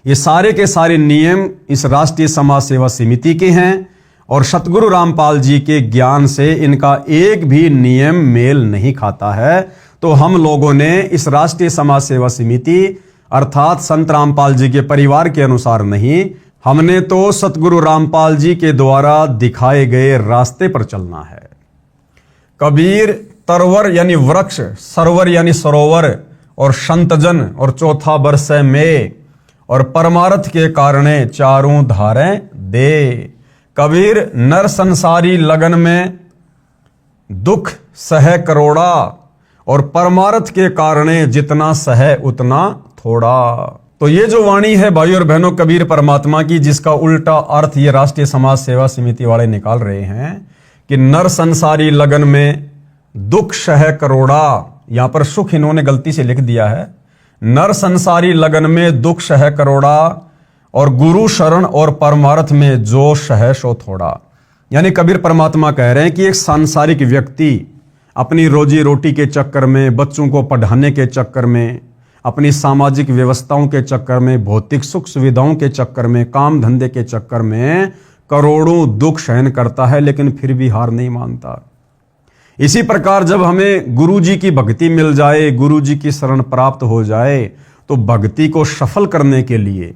ये सारे के सारे नियम इस राष्ट्रीय समाज सेवा समिति के हैं और सतगुरु रामपाल जी के ज्ञान से इनका एक भी नियम मेल नहीं खाता है। तो हम लोगों ने इस राष्ट्रीय समाज सेवा समिति अर्थात संत रामपाल जी के परिवार के अनुसार नहीं, हमने तो सतगुरु रामपाल जी के द्वारा दिखाए गए रास्ते पर चलना है। कबीर तरवर यानी वृक्ष, सरवर यानी सरोवर और संतजन और चौथा बरस में और परमार्थ के कारणे चारों धारें दे। कबीर नर संसारी लगन में दुख सह करोड़ा और परमार्थ के कारणे जितना सह उतना थोड़ा। तो ये जो वाणी है भाइयों और बहनों कबीर परमात्मा की, जिसका उल्टा अर्थ ये राष्ट्रीय समाज सेवा समिति वाले निकाल रहे हैं कि नर संसारी लगन में दुख सह करोड़ा, यहां पर सुख इन्होंने गलती से लिख दिया है। नर संसारी लगन में दुख सह करोड़ा और गुरु शरण और परमार्थ में जो सह सो थोड़ा। यानी कबीर परमात्मा कह रहे हैं कि एक सांसारिक व्यक्ति अपनी रोजी रोटी के चक्कर में, बच्चों को पढ़ाने के चक्कर में, अपनी सामाजिक व्यवस्थाओं के चक्कर में, भौतिक सुख सुविधाओं के चक्कर में, काम धंधे के चक्कर में करोड़ों दुख सहन करता है, लेकिन फिर भी हार नहीं मानता। इसी प्रकार जब हमें गुरु जी की भक्ति मिल जाए, गुरु जी की शरण प्राप्त हो जाए, तो भक्ति को सफल करने के लिए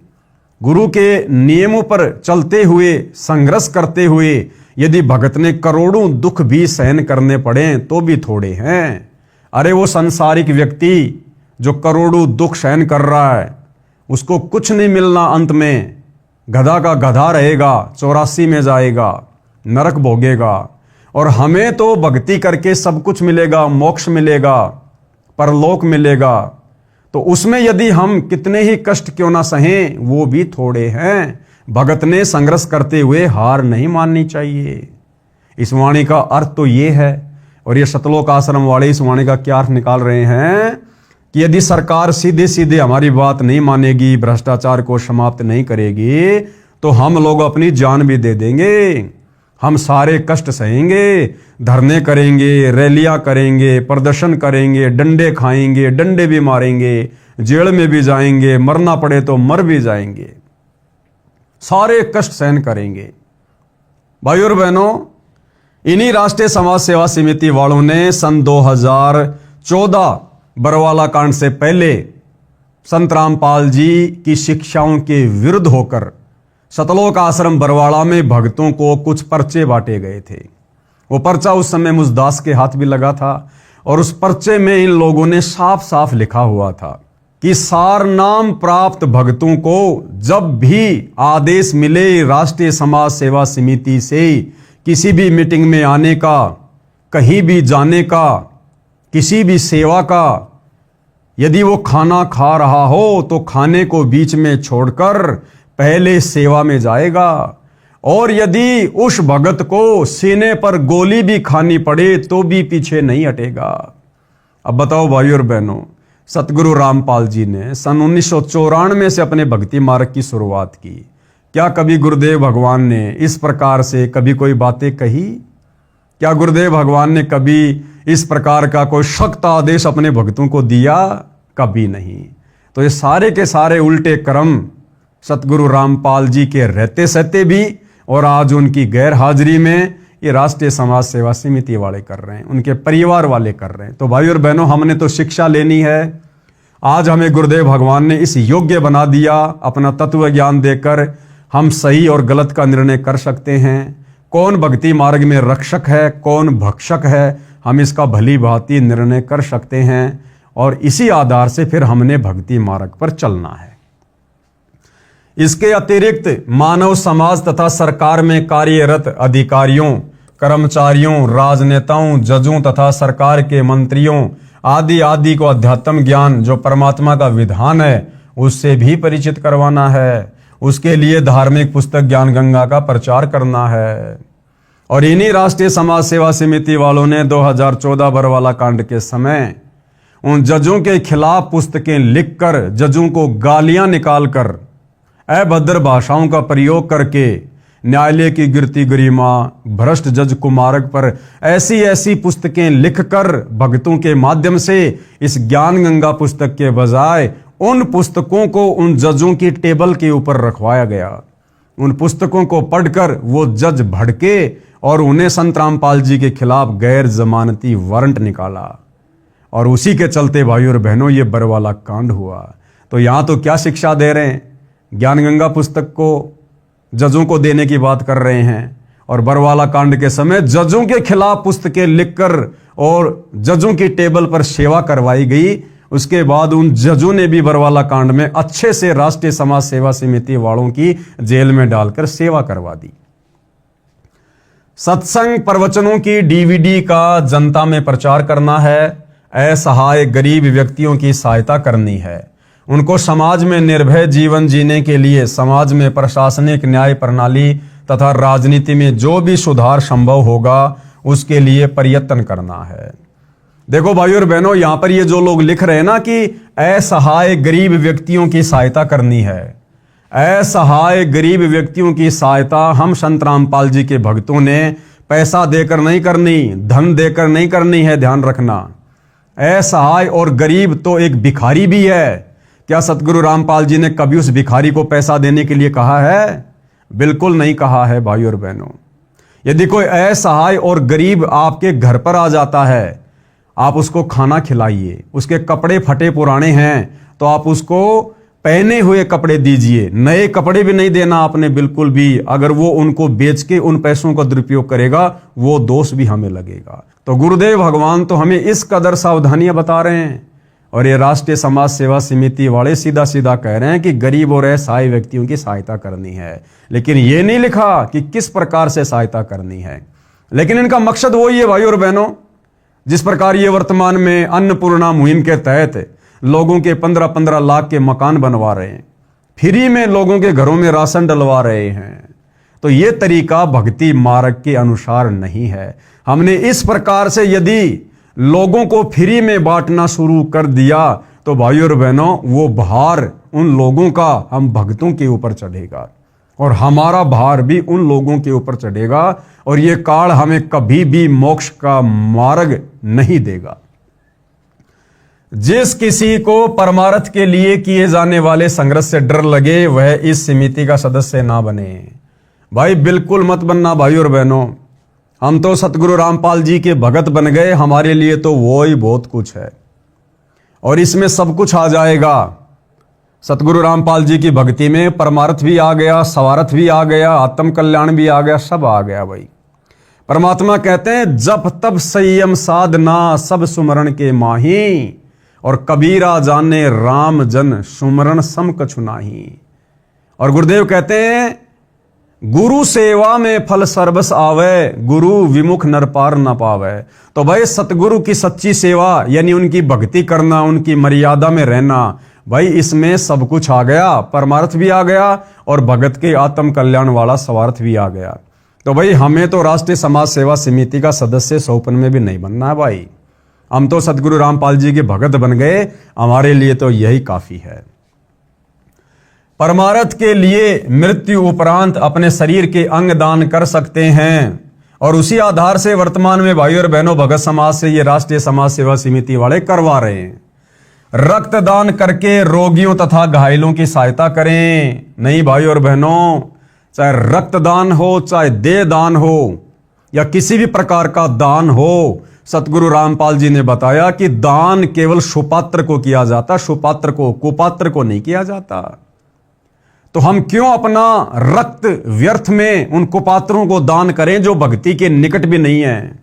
गुरु के नियमों पर चलते हुए, संघर्ष करते हुए यदि भगत ने करोड़ों दुख भी सहन करने पड़े तो भी थोड़े हैं। अरे वो सांसारिक व्यक्ति जो करोड़ों दुख सहन कर रहा है, उसको कुछ नहीं मिलना, अंत में गधा का गधा रहेगा, 84 में जाएगा, नरक भोगेगा। और हमें तो भक्ति करके सब कुछ मिलेगा, मोक्ष मिलेगा, परलोक मिलेगा। तो उसमें यदि हम कितने ही कष्ट क्यों ना सहें, वो भी थोड़े हैं। भगत ने संघर्ष करते हुए हार नहीं माननी चाहिए। इस वाणी का अर्थ तो ये है। और ये सतलोक आश्रम वाले इस वाणी का क्या अर्थ निकाल रहे हैं कि यदि सरकार सीधे सीधे हमारी बात नहीं मानेगी, भ्रष्टाचार को समाप्त नहीं करेगी, तो हम लोग अपनी जान भी दे देंगे। हम सारे कष्ट सहेंगे, धरने करेंगे, रैलियां करेंगे, प्रदर्शन करेंगे, डंडे खाएंगे, डंडे भी मारेंगे, जेल में भी जाएंगे, मरना पड़े तो मर भी जाएंगे, सारे कष्ट सहन करेंगे। भाइयों और बहनों, इन्हीं राष्ट्रीय समाज सेवा समिति वालों ने सन 2014 बरवाला कांड से पहले संत रामपाल जी की शिक्षाओं के विरुद्ध होकर सतलोक आश्रम बरवाला में भक्तों को कुछ पर्चे बांटे गए थे। वो पर्चा उस समय मुझदास के हाथ भी लगा था और उस पर्चे में इन लोगों ने साफ साफ लिखा हुआ था कि सार नाम प्राप्त भक्तों को जब भी आदेश मिले राष्ट्रीय समाज सेवा समिति से किसी भी मीटिंग में आने का, कहीं भी जाने का, किसी भी सेवा का, यदि वो खाना खा रहा हो तो खाने को बीच में छोड़कर पहले सेवा में जाएगा। और यदि उस भगत को सीने पर गोली भी खानी पड़े तो भी पीछे नहीं हटेगा। अब बताओ भाइयों और बहनों, सतगुरु रामपाल जी ने सन 1994 से अपने भक्ति मार्ग की शुरुआत की। क्या कभी गुरुदेव भगवान ने इस प्रकार से कभी कोई बातें कही? क्या गुरुदेव भगवान ने कभी इस प्रकार का कोई सख्त आदेश अपने भक्तों को दिया? कभी नहीं। तो ये सारे के सारे उल्टे कर्म सतगुरु रामपाल जी के रहते सहते भी और आज उनकी गैर हाजिरी में ये राष्ट्रीय समाज सेवा समिति वाले कर रहे हैं, उनके परिवार वाले कर रहे हैं। तो भाई और बहनों, हमने तो शिक्षा लेनी है। आज हमें गुरुदेव भगवान ने इस योग्य बना दिया, अपना तत्व ज्ञान देकर हम सही और गलत का निर्णय कर सकते हैं। कौन भक्ति मार्ग में रक्षक है, कौन भक्षक है, हम इसका भली भांति निर्णय कर सकते हैं और इसी आधार से फिर हमने भक्ति मार्ग पर चलना है। इसके अतिरिक्त मानव समाज तथा सरकार में कार्यरत अधिकारियों कर्मचारियों, राजनेताओं, जजों तथा सरकार के मंत्रियों आदि आदि को अध्यात्म ज्ञान जो परमात्मा का विधान है उससे भी परिचित करवाना है। उसके लिए धार्मिक पुस्तक ज्ञान गंगा का प्रचार करना है। और इन्हीं राष्ट्रीय समाज सेवा समिति वालों ने 2014 बरवाला कांड के समय उन जजों के खिलाफ पुस्तकें लिखकर जजों को गालियां निकालकर अभद्र भाषाओं का प्रयोग करके न्यायालय की गिरती गरिमा, भ्रष्ट जज कुमारक पर ऐसी ऐसी पुस्तकें लिखकर भक्तों के माध्यम से इस ज्ञान गंगा पुस्तक के बजाय उन पुस्तकों को उन जजों की टेबल के ऊपर रखवाया गया। उन पुस्तकों को पढ़कर वो जज भड़के और उन्हें संत रामपाल जी के खिलाफ गैर जमानती वारंट निकाला। और उसी के चलते भाइयों और बहनों ये बरवाला कांड हुआ। तो यहां तो क्या शिक्षा दे रहे हैं, ज्ञान गंगा पुस्तक को जजों को देने की बात कर रहे हैं और बरवाला कांड के समय जजों के खिलाफ पुस्तकें लिखकर और जजों की टेबल पर सेवा करवाई गई। उसके बाद उन जजों ने भी बरवाला कांड में अच्छे से राष्ट्रीय समाज सेवा समिति वालों की जेल में डालकर सेवा करवा दी। सत्संग प्रवचनों की डीवीडी का जनता में प्रचार करना है। असहाय गरीब व्यक्तियों की सहायता करनी है। उनको समाज में निर्भय जीवन जीने के लिए समाज में प्रशासनिक न्याय प्रणाली तथा राजनीति में जो भी सुधार संभव होगा उसके लिए प्रयत्न करना है। देखो भाइयों और बहनों, यहां पर ये जो लोग लिख रहे हैं ना कि असहाय गरीब व्यक्तियों की सहायता करनी है, असहाय गरीब व्यक्तियों की सहायता हम संत रामपाल जी के भक्तों ने पैसा देकर नहीं करनी, धन देकर नहीं करनी है। ध्यान रखना, असहाय और गरीब तो एक भिखारी भी है। क्या सतगुरु रामपाल जी ने कभी उस भिखारी को पैसा देने के लिए कहा है? बिल्कुल नहीं कहा है भाइयों और बहनों। यदि कोई असहाय और गरीब आपके घर पर आ जाता है, आप उसको खाना खिलाइए। उसके कपड़े फटे पुराने हैं तो आप उसको पहने हुए कपड़े दीजिए, नए कपड़े भी नहीं देना आपने बिल्कुल भी। अगर वो उनको बेच के उन पैसों का दुरुपयोग करेगा वो दोष भी हमें लगेगा। तो गुरुदेव भगवान तो हमें इस कदर सावधानियां बता रहे हैं और ये राष्ट्रीय समाज सेवा समिति वाले सीधा सीधा कह रहे हैं कि गरीब और असहाय व्यक्तियों की सहायता करनी है, लेकिन ये नहीं लिखा कि किस प्रकार से सहायता करनी है। लेकिन इनका मकसद वही है भाइयों और बहनों, जिस प्रकार ये वर्तमान में अन्नपूर्णा मुहिम के तहत लोगों के 15-15 लाख के मकान बनवा रहे हैं, फ्री में लोगों के घरों में राशन डलवा रहे हैं, तो ये तरीका भक्ति मार्ग के अनुसार नहीं है। हमने इस प्रकार से यदि लोगों को फ्री में बांटना शुरू कर दिया तो भाइयों और बहनों वो भार उन लोगों का हम भक्तों के ऊपर चढ़ेगा और हमारा भार भी उन लोगों के ऊपर चढ़ेगा और ये काल हमें कभी भी मोक्ष का मार्ग नहीं देगा। जिस किसी को परमार्थ के लिए किए जाने वाले संघर्ष से डर लगे वह इस समिति का सदस्य ना बने। भाई बिल्कुल मत बनना भाइयों और बहनों। हम तो सतगुरु रामपाल जी के भगत बन गए, हमारे लिए तो वो ही बहुत कुछ है और इसमें सब कुछ आ जाएगा। सतगुरु रामपाल जी की भक्ति में परमार्थ भी आ गया, स्वार्थ भी आ गया, आत्म कल्याण भी आ गया, सब आ गया भाई। परमात्मा कहते हैं जप तप संयम साधना सब सुमरण के माही और कबीरा जाने राम जन सुमरण सम कछु नाही। और गुरुदेव कहते हैं गुरु सेवा में फल सर्वस आवे, गुरु विमुख नर पार न पावे। तो भाई सतगुरु की सच्ची सेवा यानी उनकी भक्ति करना, उनकी मर्यादा में रहना, भाई इसमें सब कुछ आ गया, परमार्थ भी आ गया और भगत के आत्म कल्याण वाला स्वार्थ भी आ गया। तो भाई हमें तो राष्ट्रीय समाज सेवा समिति का सदस्य सौपन में भी नहीं बनना है भाई। हम तो सतगुरु रामपाल जी के भगत बन गए, हमारे लिए तो यही काफी है। परमार्थ के लिए मृत्यु उपरांत अपने शरीर के अंग दान कर सकते हैं और उसी आधार से वर्तमान में भाइयों और बहनों भगत समाज से ये राष्ट्रीय समाज सेवा समिति वाले करवा रहे हैं। रक्तदान करके रोगियों तथा घायलों की सहायता करें। नहीं भाइयों और बहनों, चाहे रक्तदान हो, चाहे देह दान हो या किसी भी प्रकार का दान हो, सतगुरु रामपाल जी ने बताया कि दान केवल सुपात्र को किया जाता, सुपात्र को, कुपात्र को नहीं किया जाता। तो हम क्यों अपना रक्त व्यर्थ में उन कुपात्रों को दान करें जो भक्ति के निकट भी नहीं है।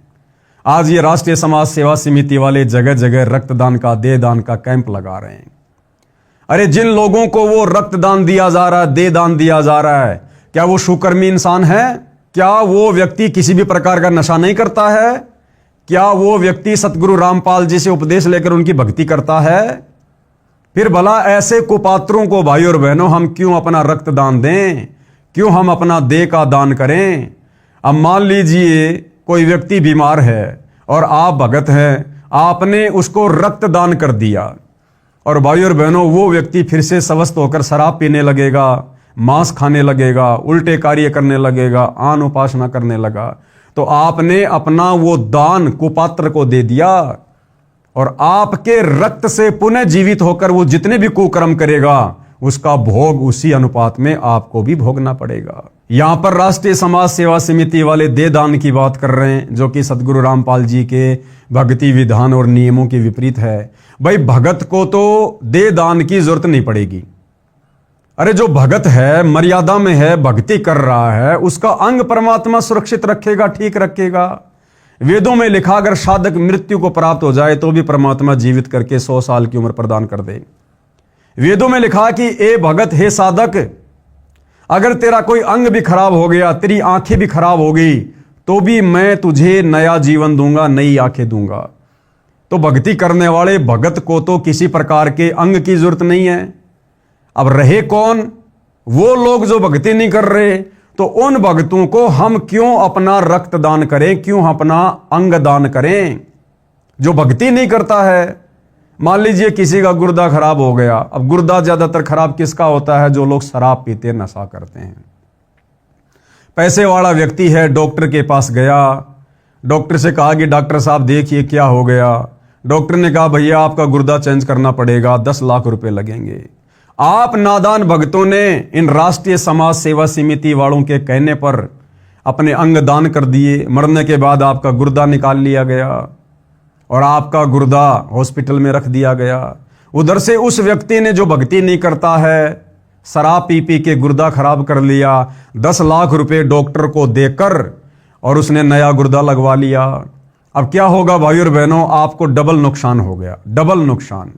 आज ये राष्ट्रीय समाज सेवा समिति वाले जगह जगह रक्तदान का, देह दान का कैंप लगा रहे हैं। अरे जिन लोगों को वो रक्तदान दिया जा रहा है, देह दान दिया जा रहा है, क्या वो सुकर्मी इंसान है? क्या वो व्यक्ति किसी भी प्रकार का नशा नहीं करता है? क्या वो व्यक्ति सतगुरु रामपाल जी से उपदेश लेकर उनकी भक्ति करता है? फिर भला ऐसे कुपात्रों को भाई और बहनों हम क्यों अपना रक्त दान दें, क्यों हम अपना देह का दान करें? अब मान लीजिए कोई व्यक्ति बीमार है और आप भगत हैं, आपने उसको रक्त दान कर दिया और भाई और बहनों वो व्यक्ति फिर से स्वस्थ होकर शराब पीने लगेगा, मांस खाने लगेगा, उल्टे कार्य करने लगेगा, आन उपासना करने लगा, तो आपने अपना वो दान कुपात्र को दे दिया और आपके रक्त से पुनः जीवित होकर वो जितने भी कुकर्म करेगा उसका भोग उसी अनुपात में आपको भी भोगना पड़ेगा। यहां पर राष्ट्रीय समाज सेवा समिति वाले दे दान की बात कर रहे हैं, जो कि सतगुरु रामपाल जी के भक्ति विधान और नियमों के विपरीत है। भाई भगत को तो दे दान की जरूरत नहीं पड़ेगी। अरे जो भगत है, मर्यादा में है, भक्ति कर रहा है, उसका अंग परमात्मा सुरक्षित रखेगा, ठीक रखेगा। वेदों में लिखा अगर साधक मृत्यु को प्राप्त हो जाए तो भी परमात्मा जीवित करके 100 साल की उम्र प्रदान कर दे। वेदों में लिखा कि ए भगत, हे साधक, अगर तेरा कोई अंग भी खराब हो गया, तेरी आंखें भी खराब हो गई, तो भी मैं तुझे नया जीवन दूंगा, नई आंखें दूंगा। तो भक्ति करने वाले भगत को तो किसी प्रकार के अंग की जरूरत नहीं है। अब रहे कौन? वो लोग जो भक्ति नहीं कर रहे, तो उन भक्तों को हम क्यों अपना रक्त दान करें, क्यों अपना अंग दान करें? जो भक्ति नहीं करता है, मान लीजिए किसी का गुर्दा खराब हो गया। अब गुर्दा ज्यादातर खराब किसका होता है? जो लोग शराब पीते, नशा करते हैं। पैसे वाला व्यक्ति है, डॉक्टर के पास गया, डॉक्टर से कहा कि डॉक्टर साहब देखिए क्या हो गया। डॉक्टर ने कहा भैया आपका गुर्दा चेंज करना पड़ेगा, 10 लाख रुपए लगेंगे। आप नादान भक्तों ने इन राष्ट्रीय समाज सेवा समिति वालों के कहने पर अपने अंग दान कर दिए। मरने के बाद आपका गुर्दा निकाल लिया गया और आपका गुर्दा हॉस्पिटल में रख दिया गया। उधर से उस व्यक्ति ने जो भक्ति नहीं करता है, शराब पी पी के गुर्दा खराब कर लिया, 10 लाख रुपए डॉक्टर को देकर और उसने नया गुर्दा लगवा लिया। अब क्या होगा भाई और बहनों? आपको डबल नुकसान हो गया, डबल नुकसान।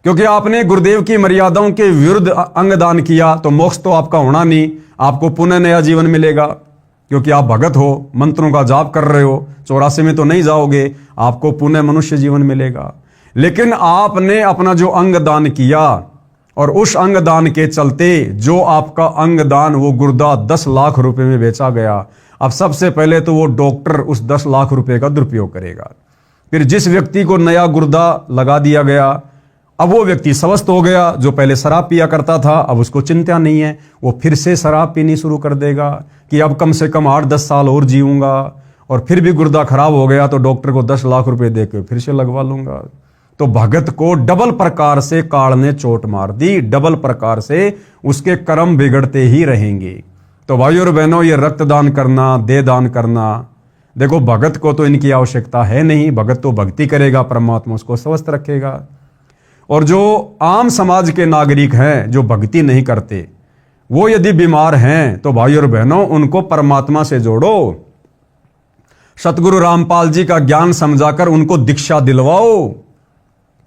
क्योंकि आपने गुरुदेव की मर्यादाओं के विरुद्ध अंग दान किया, तो मोक्ष तो आपका होना नहीं, आपको पुनः नया जीवन मिलेगा। क्योंकि आप भगत हो, मंत्रों का जाप कर रहे हो, 84 में तो नहीं जाओगे, आपको पुनः मनुष्य जीवन मिलेगा। लेकिन आपने अपना जो अंग दान किया और उस अंग दान के चलते जो आपका अंग दान, वो गुर्दा 10 लाख रुपए में बेचा गया। अब सबसे पहले तो वो डॉक्टर उस 10 लाख रुपए का दुरुपयोग करेगा। फिर जिस व्यक्ति को नया गुर्दा लगा दिया गया, अब वो व्यक्ति स्वस्थ हो गया। जो पहले शराब पिया करता था, अब उसको चिंता नहीं है, वो फिर से शराब पीनी शुरू कर देगा कि अब कम से कम 8-10 साल और जीऊंगा। और फिर भी गुर्दा खराब हो गया तो डॉक्टर को 10 लाख रुपए देकर फिर से लगवा लूंगा। तो भगत को डबल प्रकार से काल ने चोट मार दी, डबल प्रकार से उसके कर्म बिगड़ते ही रहेंगे। तो भाई और बहनों, ये रक्तदान करना, दे दान करना, देखो भगत को तो इनकी आवश्यकता है नहीं। भगत तो भक्ति करेगा, परमात्मा उसको स्वस्थ रखेगा। और जो आम समाज के नागरिक हैं, जो भक्ति नहीं करते, वो यदि बीमार हैं, तो भाई और बहनों उनको परमात्मा से जोड़ो। सतगुरु रामपाल जी का ज्ञान समझाकर उनको दीक्षा दिलवाओ।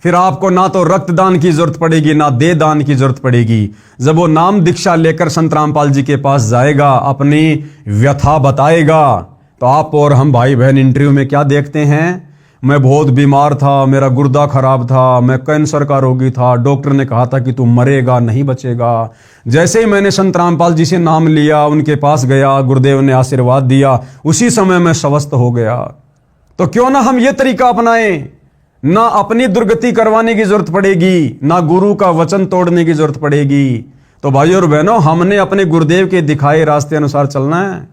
फिर आपको ना तो रक्तदान की जरूरत पड़ेगी, ना दे दान की जरूरत पड़ेगी। जब वो नाम दीक्षा लेकर संत रामपाल जी के पास जाएगा, अपनी व्यथा बताएगा, तो आप और हम भाई बहन इंटरव्यू में क्या देखते हैं? मैं बहुत बीमार था, मेरा गुर्दा खराब था, मैं कैंसर का रोगी था, डॉक्टर ने कहा था कि तू मरेगा, नहीं बचेगा। जैसे ही मैंने संत रामपाल जी से नाम लिया, उनके पास गया, गुरुदेव ने आशीर्वाद दिया, उसी समय मैं स्वस्थ हो गया। तो क्यों ना हम ये तरीका अपनाएं? ना अपनी दुर्गति करवाने की जरूरत पड़ेगी, ना गुरु का वचन तोड़ने की जरूरत पड़ेगी। तो भाई और बहनों, हमने अपने गुरुदेव के दिखाए रास्ते अनुसार चलना है।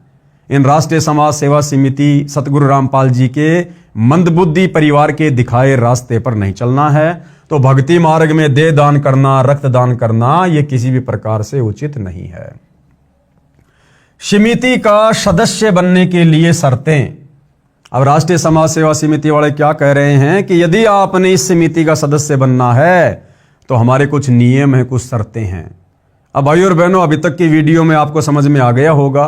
इन राष्ट्रीय समाज सेवा समिति सतगुरु रामपाल जी के मंदबुद्धि परिवार के दिखाए रास्ते पर नहीं चलना है। तो भक्ति मार्ग में दे दान करना, रक्तदान करना, यह किसी भी प्रकार से उचित नहीं है। समिति का सदस्य बनने के लिए शर्तें। अब राष्ट्रीय समाज सेवा समिति वाले क्या कह रहे हैं कि यदि आपने इस समिति का सदस्य बनना है तो हमारे कुछ नियम हैं, कुछ शर्तें हैं। अब भाई और बहनों, अभी तक की वीडियो में आपको समझ में आ गया होगा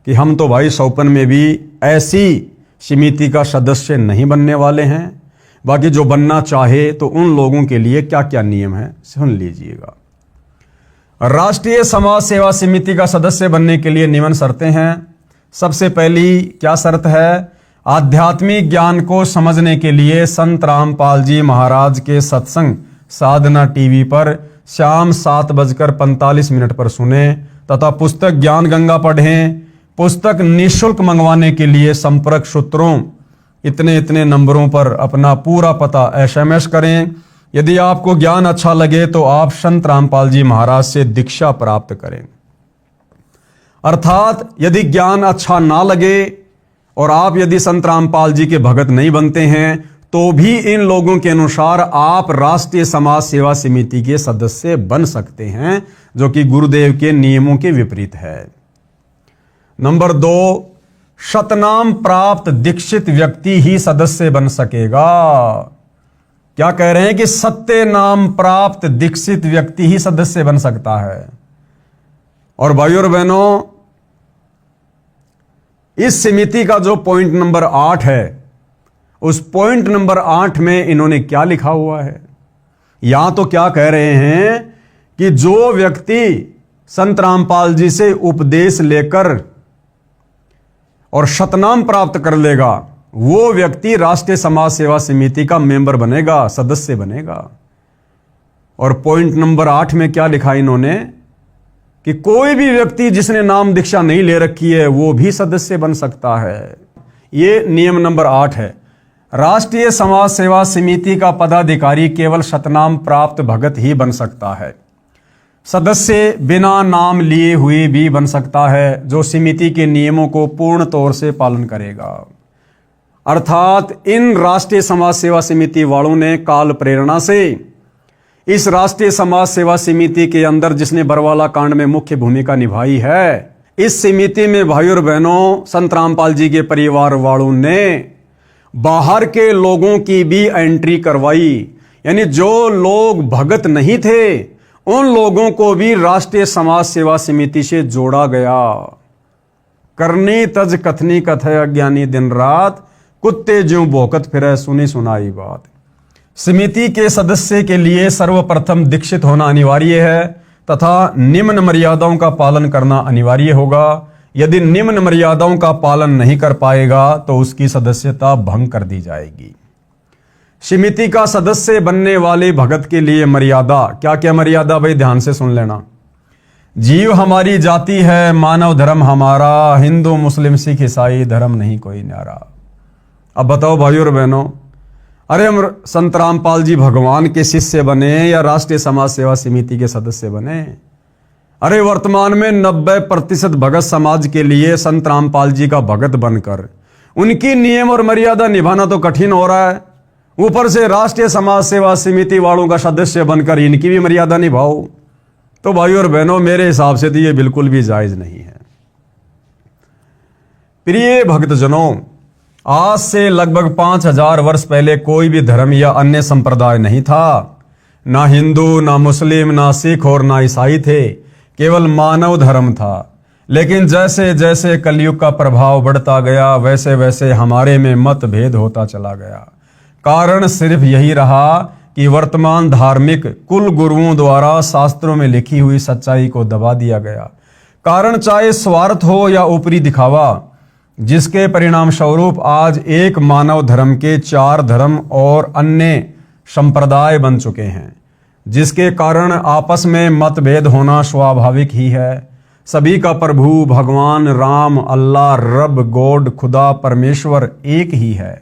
कि हम तो भाई सौपन में भी ऐसी समिति का सदस्य नहीं बनने वाले हैं। बाकी जो बनना चाहे तो उन लोगों के लिए क्या क्या नियम है सुन लीजिएगा। राष्ट्रीय समाज सेवा समिति का सदस्य बनने के लिए निम्न शर्तें हैं। सबसे पहली क्या शर्त है? आध्यात्मिक ज्ञान को समझने के लिए संत रामपाल जी महाराज के सत्संग साधना टीवी पर शाम 7:45 पर सुने तथा पुस्तक ज्ञान गंगा पढ़ें। पुस्तक निःशुल्क मंगवाने के लिए संपर्क सूत्रों इतने नंबरों पर अपना पूरा पता SMS करें। यदि आपको ज्ञान अच्छा लगे तो आप संत रामपाल जी महाराज से दीक्षा प्राप्त करें। अर्थात यदि ज्ञान अच्छा ना लगे और आप यदि संत रामपाल जी के भगत नहीं बनते हैं तो भी इन लोगों के अनुसार आप राष्ट्रीय समाज सेवा समिति के सदस्य बन सकते हैं, जो कि गुरुदेव के नियमों के विपरीत है। नंबर 2, शतनाम प्राप्त दीक्षित व्यक्ति ही सदस्य बन सकेगा। क्या कह रहे हैं कि सत्य नाम प्राप्त दीक्षित व्यक्ति ही सदस्य बन सकता है। और भाइयों और बहनों, इस समिति का जो पॉइंट नंबर 8 है, उस पॉइंट नंबर 8 में इन्होंने क्या लिखा हुआ है? यहां तो क्या कह रहे हैं कि जो व्यक्ति संत रामपाल जी से उपदेश लेकर और शतनाम प्राप्त कर लेगा, वो व्यक्ति राष्ट्रीय समाज सेवा समिति का मेंबर बनेगा, सदस्य बनेगा। और पॉइंट नंबर 8 में क्या लिखा इन्होंने कि कोई भी व्यक्ति जिसने नाम दीक्षा नहीं ले रखी है वो भी सदस्य बन सकता है। ये नियम नंबर 8 है। राष्ट्रीय समाज सेवा समिति का पदाधिकारी केवल शतनाम प्राप्त भगत ही बन सकता है। सदस्य बिना नाम लिए हुए भी बन सकता है, जो समिति के नियमों को पूर्ण तौर से पालन करेगा। अर्थात इन राष्ट्रीय समाज सेवा समिति वालों ने काल प्रेरणा से इस राष्ट्रीय समाज सेवा समिति के अंदर जिसने बरवाला कांड में मुख्य भूमिका निभाई है, इस समिति में भाइयों और बहनों संत रामपाल जी के परिवार वालों ने बाहर के लोगों की भी एंट्री करवाई। यानी जो लोग भगत नहीं थे उन लोगों को भी राष्ट्रीय समाज सेवा समिति से जोड़ा गया। करनी तज कथनी कथय अज्ञानी दिन रात, कुत्ते ज्यों भौंकत फिरे सुनी सुनाई बात। समिति के सदस्य के लिए सर्वप्रथम दीक्षित होना अनिवार्य है तथा निम्न मर्यादाओं का पालन करना अनिवार्य होगा। यदि निम्न मर्यादाओं का पालन नहीं कर पाएगा तो उसकी सदस्यता भंग कर दी जाएगी। समिति का सदस्य बनने वाले भगत के लिए मर्यादा, क्या क्या मर्यादा भाई ध्यान से सुन लेना। जीव हमारी जाति है, मानव धर्म हमारा, हिंदू मुस्लिम सिख ईसाई धर्म नहीं कोई न्यारा। अब बताओ भाइयों और बहनों, अरे हम संत रामपाल जी भगवान के शिष्य बने या राष्ट्रीय समाज सेवा समिति के सदस्य बने? अरे वर्तमान में 90% भगत समाज के लिए संत रामपाल जी का भगत बनकर उनकी नियम और मर्यादा निभाना तो कठिन हो रहा है, ऊपर से राष्ट्रीय समाज सेवा समिति वालों का सदस्य बनकर इनकी भी मर्यादा निभाओ। तो भाइयों और बहनों, मेरे हिसाब से तो ये बिल्कुल भी जायज नहीं है। प्रिय भक्तजनों, आज से लगभग 5000 वर्ष पहले कोई भी धर्म या अन्य संप्रदाय नहीं था। ना हिंदू, ना मुस्लिम, ना सिख और ना ईसाई थे, केवल मानव धर्म था। लेकिन जैसे जैसे कलयुग का प्रभाव बढ़ता गया वैसे वैसे हमारे में मतभेद होता चला गया। कारण सिर्फ यही रहा कि वर्तमान धार्मिक कुल गुरुओं द्वारा शास्त्रों में लिखी हुई सच्चाई को दबा दिया गया। कारण चाहे स्वार्थ हो या ऊपरी दिखावा, जिसके परिणाम स्वरूप आज एक मानव धर्म के 4 धर्म और अन्य संप्रदाय बन चुके हैं, जिसके कारण आपस में मतभेद होना स्वाभाविक ही है। सभी का प्रभु भगवान राम, अल्लाह, रब, गॉड, खुदा, परमेश्वर एक ही है।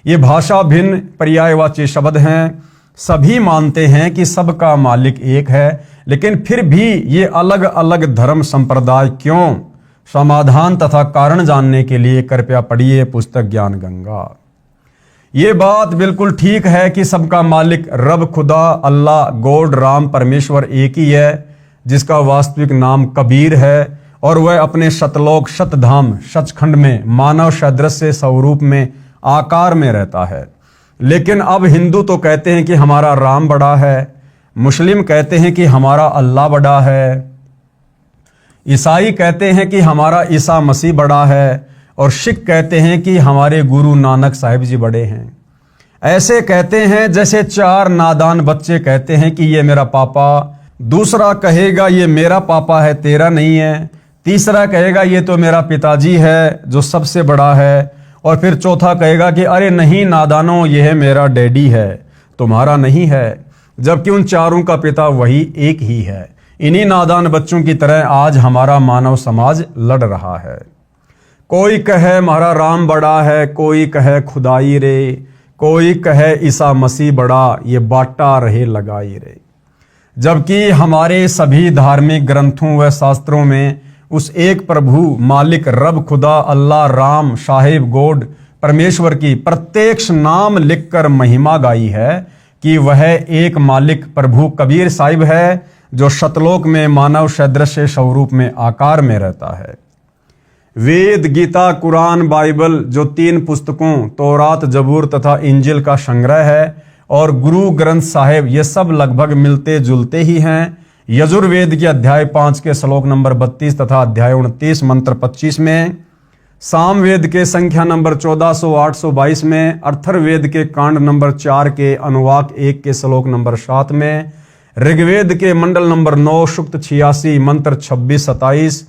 ये भाषा भिन्न पर्यायवाची शब्द हैं। सभी मानते हैं कि सबका मालिक एक है, लेकिन फिर भी ये अलग अलग धर्म संप्रदाय क्यों? समाधान तथा कारण जानने के लिए कृपया पढ़िए पुस्तक ज्ञान गंगा। ये बात बिल्कुल ठीक है कि सबका मालिक रब, खुदा, अल्लाह, गॉड, राम, परमेश्वर एक ही है, जिसका वास्तविक नाम कबीर है और वह अपने शतलोक शतधाम सचखंड में मानव सदृश्य स्वरूप में आकार में रहता है। लेकिन अब हिंदू तो कहते हैं कि हमारा राम बड़ा है, मुस्लिम कहते हैं कि हमारा अल्लाह बड़ा है, ईसाई कहते हैं कि हमारा ईसा मसीह बड़ा है और सिख कहते हैं कि हमारे गुरु नानक साहिब जी बड़े हैं। ऐसे कहते हैं जैसे 4 नादान बच्चे कहते हैं कि ये मेरा पापा, दूसरा कहेगा ये मेरा पापा है तेरा नहीं है, तीसरा कहेगा ये तो मेरा पिताजी है जो सबसे बड़ा है, और फिर चौथा कहेगा कि अरे नहीं नादानो, ये है मेरा डैडी है, तुम्हारा नहीं है, जबकि उन चारों का पिता वही एक ही है। इन्हीं नादान बच्चों की तरह आज हमारा मानव समाज लड़ रहा है। कोई कहे हमारा राम बड़ा है, कोई कहे खुदाई रे, कोई कहे ईसा मसीह बड़ा, ये बाटा रहे लगाई रे। जबकि हमारे सभी धार्मिक ग्रंथों व शास्त्रों में उस एक प्रभु मालिक रब खुदा अल्लाह राम साहिब गॉड परमेश्वर की प्रत्यक्ष नाम लिखकर महिमा गाई है कि वह एक मालिक प्रभु कबीर साहिब है जो शतलोक में मानव सदृश स्वरूप में आकार में रहता है। वेद, गीता, कुरान, बाइबल जो 3 पुस्तकों तौरात, जबूर तथा इंजिल का संग्रह है, और गुरु ग्रंथ साहिब, ये सब लगभग मिलते जुलते ही हैं। यजुर्वेद के अध्याय 5 के श्लोक नंबर 32 तथा अध्याय 29 मंत्र 25 में, सामवेद के संख्या नंबर 1422 में, अर्थर्वेद के कांड नंबर 4 के अनुवाक 1 के श्लोक नंबर 7 में, ऋग्वेद के मंडल नंबर 9 सूक्त 86 मंत्र 26-27,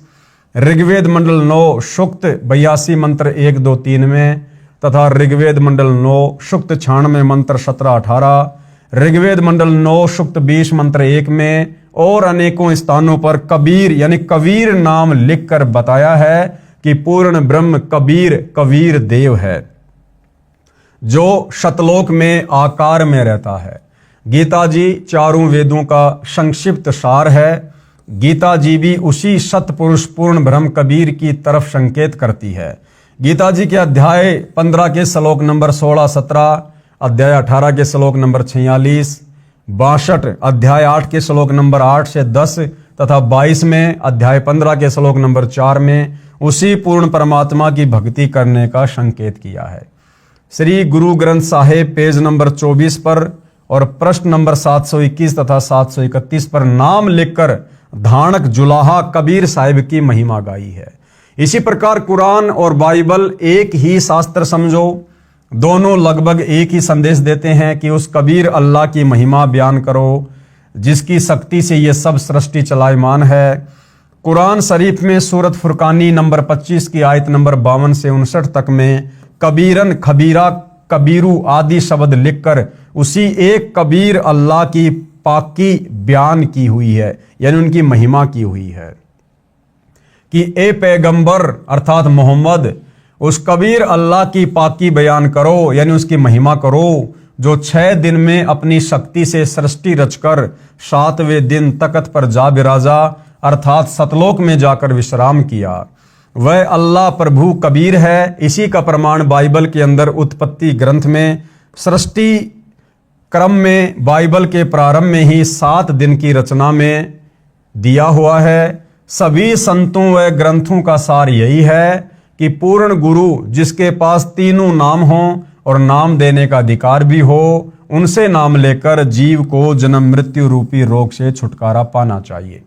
ऋग्वेद मंडल 9 सूक्त 82 मंत्र 1, 2, 3 में, तथा ऋग्वेद मंडल 9 सूक्त 96 मंत्र 17-18, ऋग्वेद मंडल 9 सूक्त 20 मंत्र 1 में, और अनेकों स्थानों पर कबीर यानी कबीर नाम लिखकर बताया है कि पूर्ण ब्रह्म कबीर कबीर देव है जो शतलोक में आकार में रहता है। गीता जी चारों वेदों का संक्षिप्त सार है। गीता जी भी उसी सतपुरुष पूर्ण ब्रह्म कबीर की तरफ संकेत करती है। गीता जी के अध्याय 15 के श्लोक नंबर 16-17, अध्याय 18 के श्लोक नंबर 46, 62 अध्याय 8 के श्लोक नंबर 8 से 10 तथा 22 में अध्याय 15 के श्लोक नंबर 4 में उसी पूर्ण परमात्मा की भक्ति करने का संकेत किया है। श्री गुरु ग्रंथ साहिब पेज नंबर 24 पर और प्रश्न नंबर 721 तथा 731 पर नाम लिखकर धानक जुलाहा कबीर साहिब की महिमा गाई है। इसी प्रकार कुरान और बाइबल एक ही शास्त्र समझो, दोनों लगभग एक ही संदेश देते हैं कि उस कबीर अल्लाह की महिमा बयान करो जिसकी शक्ति से ये सब सृष्टि चलायमान है। कुरान शरीफ में सूरत फुरकानी नंबर 25 की आयत नंबर 52 से 59 तक में कबीरन, खबीरा, कबीरू आदि शब्द लिखकर उसी एक कबीर अल्लाह की पाकी बयान की हुई है, यानी उनकी महिमा की हुई है कि ए पैगंबर अर्थात मोहम्मद उस कबीर अल्लाह की पाकी बयान करो, यानी उसकी महिमा करो जो 6 दिन में अपनी शक्ति से सृष्टि रचकर 7वें दिन तख्त पर जा बिराजा अर्थात सतलोक में जाकर विश्राम किया। वह अल्लाह प्रभु कबीर है। इसी का प्रमाण बाइबल के अंदर उत्पत्ति ग्रंथ में सृष्टि क्रम में बाइबल के प्रारंभ में ही 7 दिन की रचना में दिया हुआ है। सभी संतों व ग्रंथों का सार यही है कि पूर्ण गुरु जिसके पास तीनों नाम हों और नाम देने का अधिकार भी हो, उनसे नाम लेकर जीव को जन्म मृत्यु रूपी रोग से छुटकारा पाना चाहिए,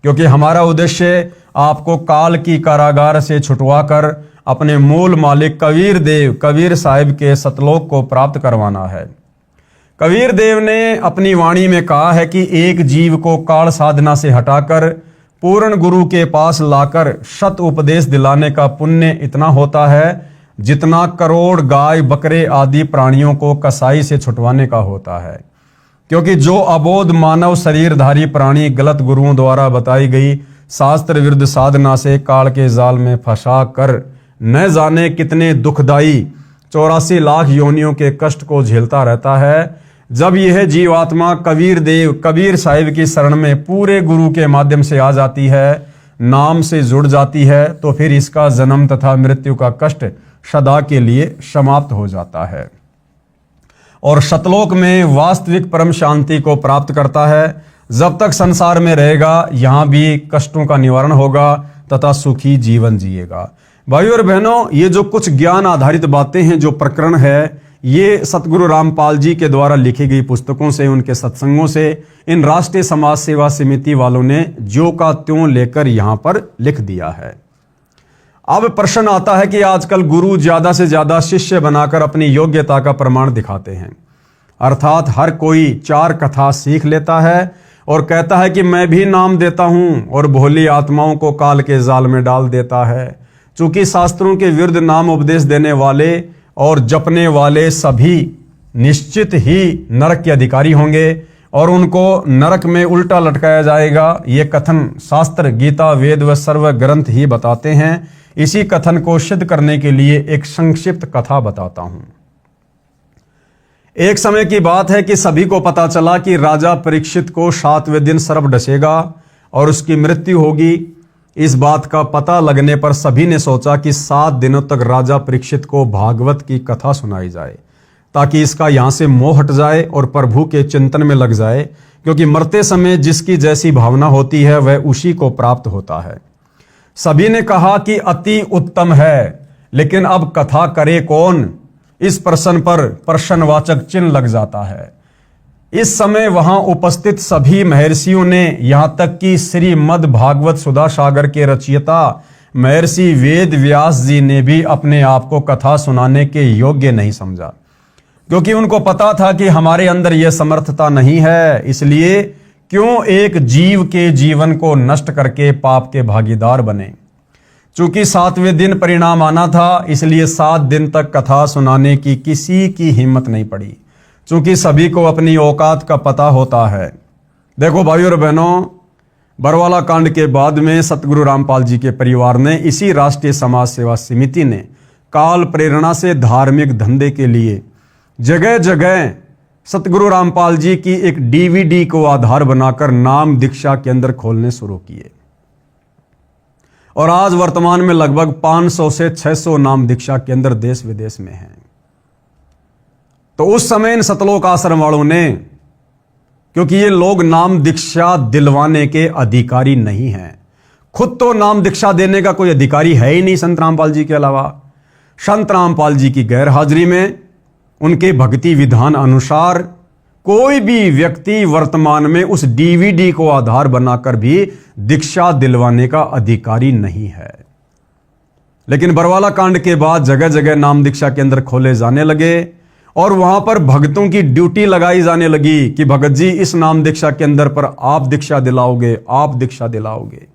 क्योंकि हमारा उद्देश्य आपको काल की कारागार से छुटवाकर अपने मूल मालिक कबीर देव कबीर साहिब के सतलोक को प्राप्त करवाना है। कबीर देव ने अपनी वाणी में कहा है कि एक जीव को काल साधना से हटाकर पूर्ण गुरु के पास लाकर शत उपदेश दिलाने का पुण्य इतना होता है जितना करोड़ गाय बकरे आदि प्राणियों को कसाई से छुटवाने का होता है। क्योंकि जो अबोध मानव शरीरधारी प्राणी गलत गुरुओं द्वारा बताई गई शास्त्र विरुद्ध साधना से काल के जाल में फंसा कर न जाने कितने दुखदायी 84 लाख योनियों के कष्ट को झेलता रहता है, जब यह जीवात्मा कबीर देव कबीर साहिब की शरण में पूरे गुरु के माध्यम से आ जाती है, नाम से जुड़ जाती है, तो फिर इसका जन्म तथा मृत्यु का कष्ट सदा के लिए समाप्त हो जाता है और सतलोक में वास्तविक परम शांति को प्राप्त करता है। जब तक संसार में रहेगा यहाँ भी कष्टों का निवारण होगा तथा सुखी जीवन जिएगा। भाइयों और बहनों, ये जो कुछ ज्ञान आधारित बातें हैं, जो प्रकरण है, ये सतगुरु रामपाल जी के द्वारा लिखी गई पुस्तकों से, उनके सत्संगों से इन राष्ट्रीय समाज सेवा समिति वालों ने ज्यों का त्यों लेकर यहाँ पर लिख दिया है। अब प्रश्न आता है कि आजकल गुरु ज्यादा से ज्यादा शिष्य बनाकर अपनी योग्यता का प्रमाण दिखाते हैं, अर्थात हर कोई 4 कथा सीख लेता है और कहता है कि मैं भी नाम देता हूं, और भोली आत्माओं को काल के जाल में डाल देता है। चूंकि शास्त्रों के विरुद्ध नाम उपदेश देने वाले और जपने वाले सभी निश्चित ही नरक के अधिकारी होंगे और उनको नरक में उल्टा लटकाया जाएगा। ये कथन शास्त्र, गीता, वेद व सर्व ग्रंथ ही बताते हैं। इसी कथन को सिद्ध करने के लिए एक संक्षिप्त कथा बताता हूं। एक समय की बात है कि सभी को पता चला कि राजा परीक्षित को 7वें दिन सर्प डसेगा और उसकी मृत्यु होगी। इस बात का पता लगने पर सभी ने सोचा कि 7 दिनों तक राजा परीक्षित को भागवत की कथा सुनाई जाए, ताकि इसका यहां से मोह हट जाए और प्रभु के चिंतन में लग जाए, क्योंकि मरते समय जिसकी जैसी भावना होती है वह उसी को प्राप्त होता है। सभी ने कहा कि अति उत्तम है, लेकिन अब कथा करे कौन? इस प्रश्न पर प्रश्नवाचक चिन्ह लग जाता है। इस समय वहां उपस्थित सभी महर्षियों ने, यहां तक कि श्रीमद् भागवत सुधा सागर के रचयिता महर्षि वेद व्यास जी ने भी अपने आप को कथा सुनाने के योग्य नहीं समझा, क्योंकि उनको पता था कि हमारे अंदर यह समर्थता नहीं है। इसलिए क्यों एक जीव के जीवन को नष्ट करके पाप के भागीदार बने। चूंकि 7वें दिन परिणाम आना था, इसलिए 7 दिन तक कथा सुनाने की किसी की हिम्मत नहीं पड़ी, चूंकि सभी को अपनी औकात का पता होता है। देखो भाइयों और बहनों, बरवाला कांड के बाद में सतगुरु रामपाल जी के परिवार ने, इसी राष्ट्रीय समाज सेवा समिति ने काल प्रेरणा से धार्मिक धंधे के लिए जगह जगह सतगुरु रामपाल जी की एक DVD को आधार बनाकर नाम दीक्षा केंद्र खोलने शुरू किए। और आज वर्तमान में लगभग 500 से 600 नाम दीक्षा केंद्र देश विदेश में हैं। तो उस समय इन सतलोक आश्रम वालों ने, क्योंकि ये लोग नाम दीक्षा दिलवाने के अधिकारी नहीं हैं, खुद तो नाम दीक्षा देने का कोई अधिकारी है ही नहीं संत रामपाल जी के अलावा। संत रामपाल जी की गैर हाजिरी में, उनके भक्ति विधान अनुसार कोई भी व्यक्ति वर्तमान में उस DVD को आधार बनाकर भी दीक्षा दिलवाने का अधिकारी नहीं है। लेकिन बरवाला कांड के बाद जगह जगह नाम दीक्षा केंद्र खोले जाने लगे और वहां पर भक्तों की ड्यूटी लगाई जाने लगी कि भगत जी इस नाम दीक्षा केंद्र पर आप दीक्षा दिलाओगे, आप दीक्षा दिलाओगे।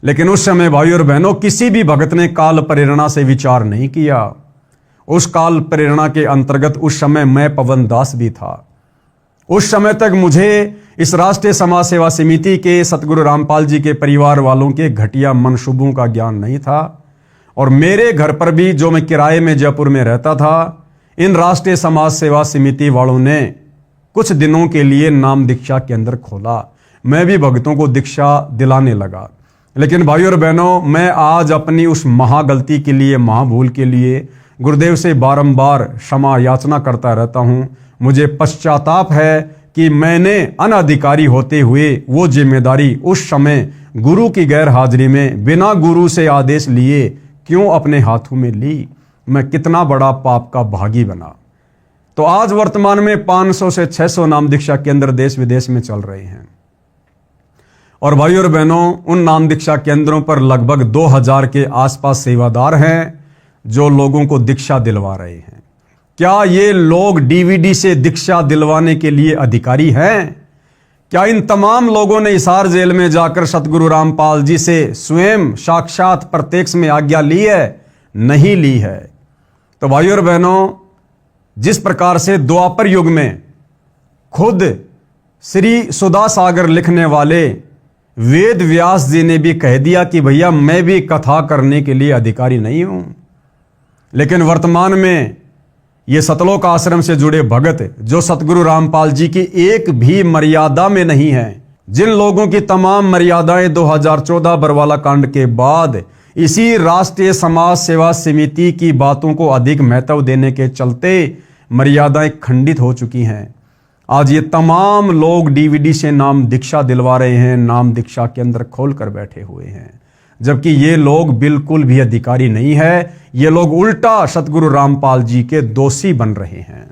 लेकिन उस समय भाइयों और बहनों, किसी भी भगत ने काल प्रेरणा से विचार नहीं किया। उस काल प्रेरणा के अंतर्गत उस समय मैं पवन दास भी था। उस समय तक मुझे इस राष्ट्रीय समाज सेवा समिति के सतगुरु रामपाल जी के परिवार वालों के घटिया मनसूबों का ज्ञान नहीं था। और मेरे घर पर भी, जो मैं किराए में जयपुर में रहता था, इन राष्ट्रीय समाज सेवा समिति वालों ने कुछ दिनों के लिए नाम दीक्षा केंद्र खोला। मैं भी भक्तों को दीक्षा दिलाने लगा। लेकिन भाइयों और बहनों, मैं आज अपनी उस महागलती के लिए, महाभूल के लिए गुरुदेव से बारंबार क्षमा याचना करता रहता हूं। मुझे पश्चाताप है कि मैंने अनधिकारी होते हुए वो जिम्मेदारी उस समय गुरु की गैर हाजिरी में बिना गुरु से आदेश लिए क्यों अपने हाथों में ली। मैं कितना बड़ा पाप का भागी बना। तो आज वर्तमान में 500 से 600 नाम दीक्षा केंद्र देश विदेश में चल रहे हैं। और भाइयों और बहनों, उन नाम दीक्षा केंद्रों पर लगभग 2000 के आसपास सेवादार हैं जो लोगों को दीक्षा दिलवा रहे हैं। क्या ये लोग DVD से दीक्षा दिलवाने के लिए अधिकारी हैं? क्या इन तमाम लोगों ने हिसार जेल में जाकर सतगुरु रामपाल जी से स्वयं साक्षात प्रत्यक्ष में आज्ञा ली है? नहीं ली है। तो भाइयों और बहनों, जिस प्रकार से द्वापर युग में खुद श्री सुधा सागर लिखने वाले वेद व्यास जी ने भी कह दिया कि भैया मैं भी कथा करने के लिए अधिकारी नहीं हूं, लेकिन वर्तमान में ये सतलोक आश्रम से जुड़े भगत जो सतगुरु रामपाल जी की एक भी मर्यादा में नहीं है, जिन लोगों की तमाम मर्यादाएं 2014 बरवाला कांड के बाद इसी राष्ट्रीय समाज सेवा समिति की बातों को अधिक महत्व देने के चलते मर्यादाएं खंडित हो चुकी हैं, आज ये तमाम लोग DVD से नाम दीक्षा दिलवा रहे हैं, नाम दीक्षा के अंदर खोल कर बैठे हुए हैं, जबकि ये लोग बिल्कुल भी अधिकारी नहीं है। ये लोग उल्टा सतगुरु रामपाल जी के दोषी बन रहे हैं।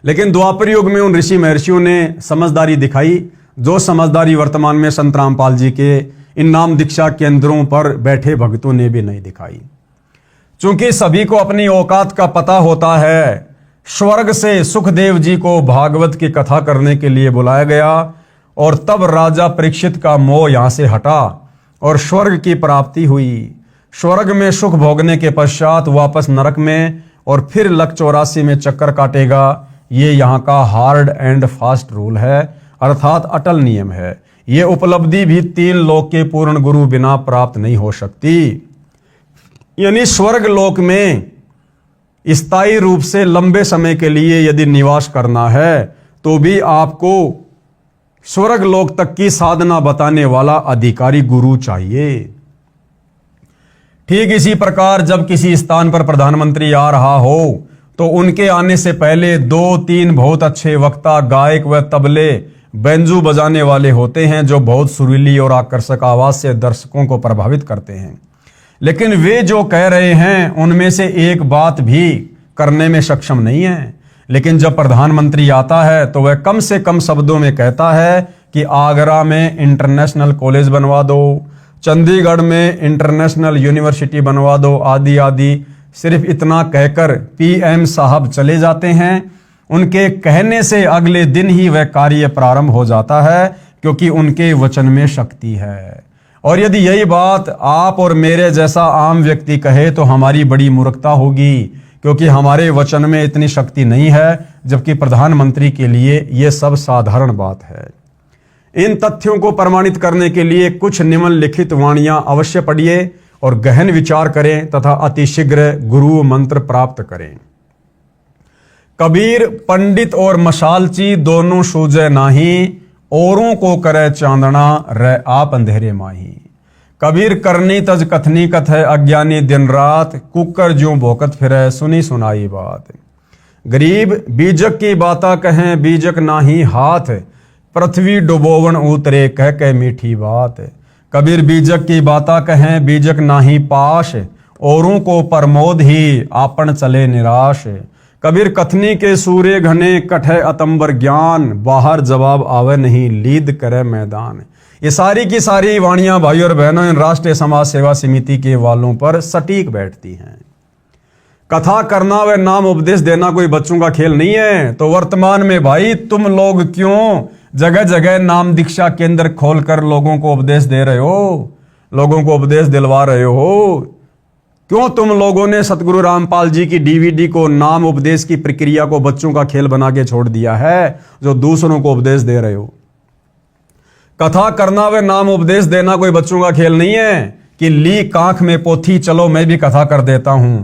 लेकिन द्वापर युग में उन ऋषि महर्षियों ने समझदारी दिखाई, जो समझदारी वर्तमान में संत रामपाल जी के इन नाम दीक्षा केंद्रों पर बैठे भक्तों ने भी नहीं दिखाई। चूंकि सभी को अपनी औकात का पता होता है, स्वर्ग से सुखदेव जी को भागवत की कथा करने के लिए बुलाया गया और तब राजा परीक्षित का मोह यहां से हटा और स्वर्ग की प्राप्ति हुई। स्वर्ग में सुख भोगने के पश्चात वापस नरक में और फिर लक 84 में चक्कर काटेगा। ये यहाँ का हार्ड एंड फास्ट रूल है, अर्थात अटल नियम है। ये उपलब्धि भी 3 लोक के पूर्ण गुरु बिना प्राप्त नहीं हो सकती। यानी स्वर्ग लोक में स्थायी रूप से लंबे समय के लिए यदि निवास करना है तो भी आपको स्वर्ग लोक तक की साधना बताने वाला अधिकारी गुरु चाहिए। ठीक इसी प्रकार जब किसी स्थान पर प्रधानमंत्री आ रहा हो तो उनके आने से पहले 2-3 बहुत अच्छे वक्ता, गायक व तबले बेंजू बजाने वाले होते हैं जो बहुत सुरीली और आकर्षक आवाज से दर्शकों को प्रभावित करते हैं। लेकिन वे जो कह रहे हैं उनमें से एक बात भी करने में सक्षम नहीं है। लेकिन जब प्रधानमंत्री आता है तो वह कम से कम शब्दों में कहता है कि आगरा में इंटरनेशनल कॉलेज बनवा दो, चंडीगढ़ में इंटरनेशनल यूनिवर्सिटी बनवा दो, आदि आदि। सिर्फ इतना कहकर पीएम साहब चले जाते हैं। उनके कहने से अगले दिन ही वह कार्य प्रारंभ हो जाता है, क्योंकि उनके वचन में शक्ति है। और यदि यही बात आप और मेरे जैसा आम व्यक्ति कहे तो हमारी बड़ी मूर्खता होगी, क्योंकि हमारे वचन में इतनी शक्ति नहीं है, जबकि प्रधानमंत्री के लिए यह सब साधारण बात है। इन तथ्यों को प्रमाणित करने के लिए कुछ निम्नलिखित वाणियां अवश्य पढ़िए और गहन विचार करें तथा अतिशीघ्र गुरु मंत्र प्राप्त करें। कबीर पंडित और मशालची दोनों सूझे नाही, औरों को करे चांदना रह आप अंधेरे माही। कबीर करनी तज कथनी कथे, अज्ञानी दिन रात कुकर ज्यों भोकत फिरे, सुनी सुनाई बात। गरीब बीजक की बाता कहें, बीजक नाही हाथ, पृथ्वी डुबोवन उतरे कह के मीठी बात। कबीर बीजक की बाता कहें, बीजक नाही पाश, औरों को प्रमोद ही आपन चले निराश। कबीर कथनी के सूर्य घने, कठे अतंबर ज्ञान, बाहर जवाब आवे नहीं लीद करे मैदान। ये सारी की सारी वाणियां भाई और बहनों इन राष्ट्रीय समाज सेवा समिति के वालों पर सटीक बैठती हैं। कथा करना व नाम उपदेश देना कोई बच्चों का खेल नहीं है। तो वर्तमान में भाई तुम लोग क्यों जगह जगह नाम दीक्षा केंद्र खोलकर लोगों को उपदेश दे रहे हो, लोगों को उपदेश दिलवा रहे हो? क्यों तुम लोगों ने सतगुरु रामपाल जी की डीवीडी को नाम उपदेश की प्रक्रिया को बच्चों का खेल बना के छोड़ दिया है, जो दूसरों को उपदेश दे रहे हो? कथा करना व नाम उपदेश देना कोई बच्चों का खेल नहीं है कि ली कांख में पोथी, चलो मैं भी कथा कर देता हूं,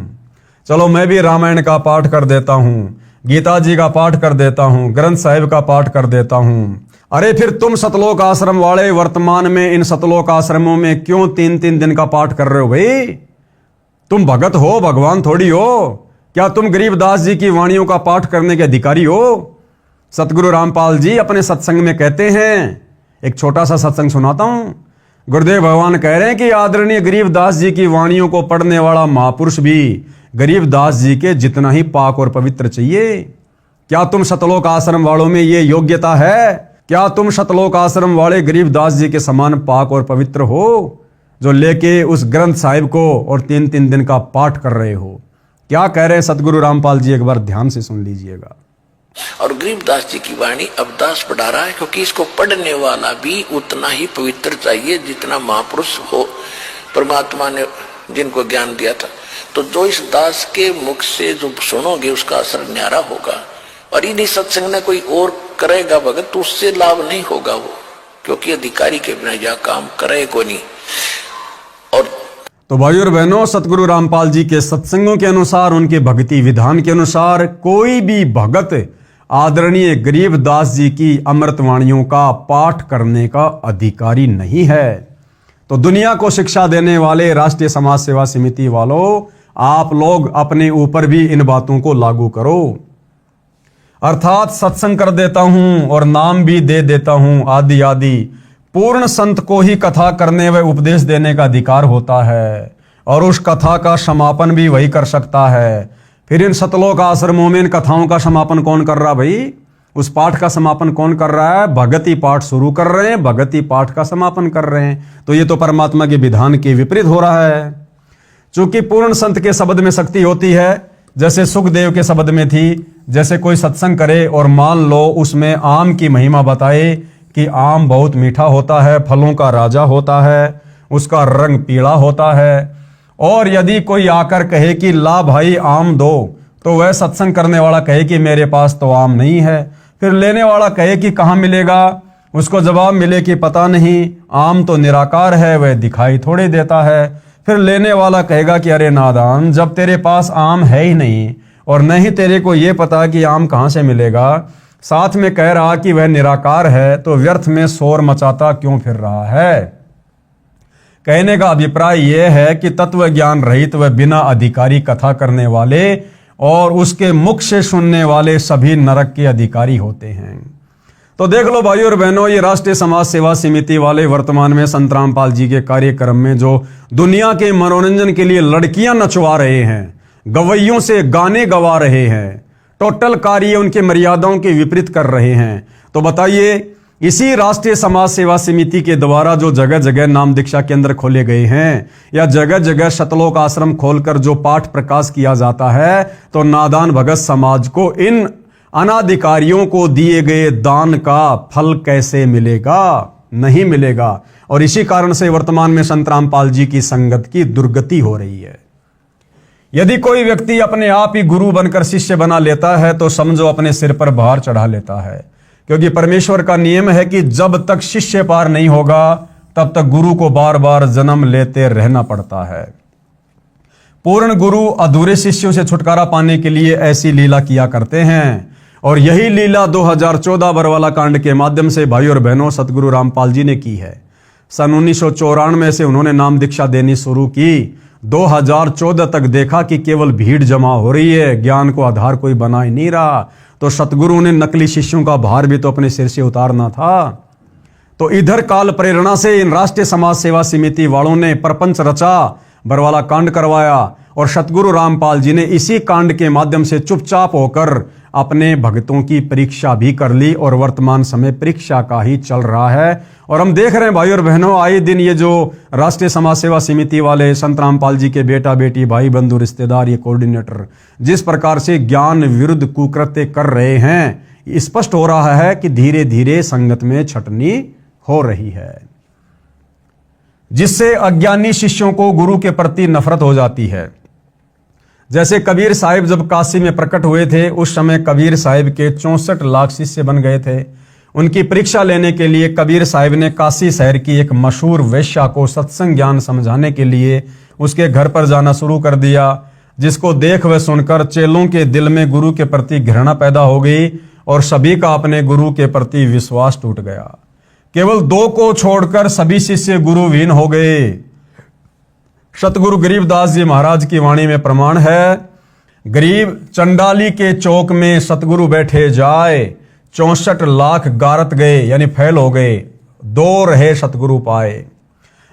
चलो मैं भी रामायण का पाठ कर देता हूं, गीता जी का पाठ कर देता हूं, ग्रंथ साहिब का पाठ कर देता हूं। अरे फिर तुम सतलोक आश्रम वाले वर्तमान में इन सतलोक आश्रमों में क्यों 3-3 दिन का पाठ कर रहे हो भाई? तुम भगत हो, भगवान थोड़ी हो। क्या तुम गरीबदास जी की वाणियों का पाठ करने के अधिकारी हो? सतगुरु रामपाल जी अपने सत्संग में कहते हैं, एक छोटा सा सत्संग सुनाता हूं। गुरुदेव भगवान कह रहे हैं कि आदरणीय गरीबदास जी की वाणियों को पढ़ने वाला महापुरुष भी गरीबदास जी के जितना ही पाक और पवित्र चाहिए। क्या तुम सतलोक आश्रम वालों में ये योग्यता है? क्या तुम सतलोक आश्रम वाले गरीबदास जी के समान पाक और पवित्र हो, जो लेके उस ग्रंथ साहिब को और 3-3 दिन का पाठ कर रहे हो? क्या कह रहे हैं सतगुरु रामपाल जी, एक बार ध्यान से सुन लीजिएगा। और गरीबदास जी की वाणी अवदास पढ़ा रहा है, क्योंकि इसको पढ़ने वाला भी उतना ही पवित्र चाहिए जितना महापुरुष हो, परमात्मा ने जिनको ज्ञान दिया था। तो जो इस दास के मुख से जो सुनोगे उसका असर न्यारा होगा। और यदि सत्संग में कोई और करेगा भगत तो उससे लाभ नहीं होगा वो, क्योंकि अधिकारी के बिना यह काम करे को नहीं। और तो भाई और बहनों, सतगुरु रामपाल जी के सत्संगों के अनुसार, उनके भक्ति विधान के अनुसार कोई भी भगत आदरणीय गरीबदास जी की अमृत वाणियों का पाठ करने का अधिकारी नहीं है। तो दुनिया को शिक्षा देने वाले राष्ट्रीय समाज सेवा समिति वालों, आप लोग अपने ऊपर भी इन बातों को लागू करो। अर्थात सत्संग कर देता हूं और नाम भी दे देता हूं, आदि आदि। पूर्ण संत को ही कथा करने व उपदेश देने का अधिकार होता है, और उस कथा का समापन भी वही कर सकता है। फिर इन सतलोक आश्रमों में इन कथाओं का समापन कौन कर रहा भाई? उस पाठ का समापन कौन कर रहा है? भगत ही पाठ शुरू कर रहे हैं, भगत ही पाठ का समापन कर रहे हैं। तो ये तो परमात्मा के विधान के विपरीत हो रहा है। चूंकि पूर्ण संत के शब्द में शक्ति होती है, जैसे सुखदेव के शब्द में थी, जैसे कोई सत्संग करे और मान लो उसमें आम की महिमा बताए कि आम बहुत मीठा होता है, फलों का राजा होता है, उसका रंग पीला होता है, और यदि कोई आकर कहे कि ला भाई आम दो, तो वह सत्संग करने वाला कहे कि मेरे पास तो आम नहीं है। फिर लेने वाला कहे कि कहाँ मिलेगा, उसको जवाब मिले कि पता नहीं, आम तो निराकार है, वह दिखाई थोड़े देता है। फिर लेने वाला कहेगा कि अरे नादान, जब तेरे पास आम है ही नहीं और नहीं तेरे को ये पता कि आम कहाँ से मिलेगा, साथ में कह रहा कि वह निराकार है, तो व्यर्थ में शोर मचाता क्यों फिर रहा है। कहने का अभिप्राय यह है कि तत्व ज्ञान रहित व बिना अधिकारी कथा करने वाले और उसके मुख से सुनने वाले सभी नरक के अधिकारी होते हैं। तो देख लो भाइयों और बहनों, ये राष्ट्रीय समाज सेवा समिति वाले वर्तमान में संत रामपाल जी के कार्यक्रम में जो दुनिया के मनोरंजन के लिए लड़कियां नचवा रहे हैं, गवैयों से गाने गवा रहे हैं, टोटल कार्य उनके मर्यादाओं के विपरीत कर रहे हैं। तो बताइए, इसी राष्ट्रीय समाज सेवा समिति के द्वारा जो जगह जगह नाम दीक्षा केंद्र खोले गए हैं या जगह जगह शतलोक आश्रम खोलकर जो पाठ प्रकाश किया जाता है, तो नादान भगत समाज को इन अनाधिकारियों को दिए गए दान का फल कैसे मिलेगा? नहीं मिलेगा। और इसी कारण से वर्तमान में संत रामपाल जी की संगत की दुर्गति हो रही है। यदि कोई व्यक्ति अपने आप ही गुरु बनकर शिष्य बना लेता है तो समझो अपने सिर पर भार चढ़ा लेता है, क्योंकि परमेश्वर का नियम है कि जब तक शिष्य पार नहीं होगा तब तक गुरु को बार बार जन्म लेते रहना पड़ता है। पूर्ण गुरु अधूरे शिष्यों से छुटकारा पाने के लिए ऐसी लीला किया करते हैं, और यही लीला 2014 बरवाला कांड के माध्यम से भाई और बहनों सतगुरु रामपाल जी ने की है। सन 1994 से उन्होंने नाम दीक्षा देनी शुरू की। 2014 तक देखा कि केवल भीड़ जमा हो रही है, ज्ञान को आधार कोई बना ही नहीं रहा। तो सतगुरु ने नकली शिष्यों का भार भी तो अपने सिर से उतारना था। तो इधर काल प्रेरणा से इन राष्ट्रीय समाज सेवा समिति वालों ने प्रपंच रचा, बरवाला कांड करवाया, और सतगुरु रामपाल जी ने इसी कांड के माध्यम से चुपचाप होकर अपने भक्तों की परीक्षा भी कर ली, और वर्तमान समय परीक्षा का ही चल रहा है। और हम देख रहे हैं भाई और बहनों, आए दिन ये जो राष्ट्रीय समाज सेवा समिति वाले संत रामपाल जी के बेटा बेटी भाई बंधु रिश्तेदार ये कोऑर्डिनेटर जिस प्रकार से ज्ञान विरुद्ध कुकृत्य कर रहे हैं, स्पष्ट हो रहा है कि धीरे धीरे संगत में छटनी हो रही है, जिससे अज्ञानी शिष्यों को गुरु के प्रति नफरत हो जाती है। जैसे कबीर साहिब जब काशी में प्रकट हुए थे, उस समय कबीर साहिब के 64 लाख शिष्य बन गए थे। उनकी परीक्षा लेने के लिए कबीर साहिब ने काशी शहर की एक मशहूर वेश्या को सत्संग ज्ञान समझाने के लिए उसके घर पर जाना शुरू कर दिया, जिसको देख व सुनकर चेलों के दिल में गुरु के प्रति घृणा पैदा हो गई और सभी का अपने गुरु के प्रति विश्वास टूट गया। केवल 2 को छोड़कर सभी शिष्य गुरुविहीन हो गए। सतगुरु गरीबदास जी महाराज की वाणी में प्रमाण है, गरीब चंडाली के चौक में सतगुरु बैठे जाए, 64 लाख गारत गए यानी फैल हो गए, 2 रहे सतगुरु पाए।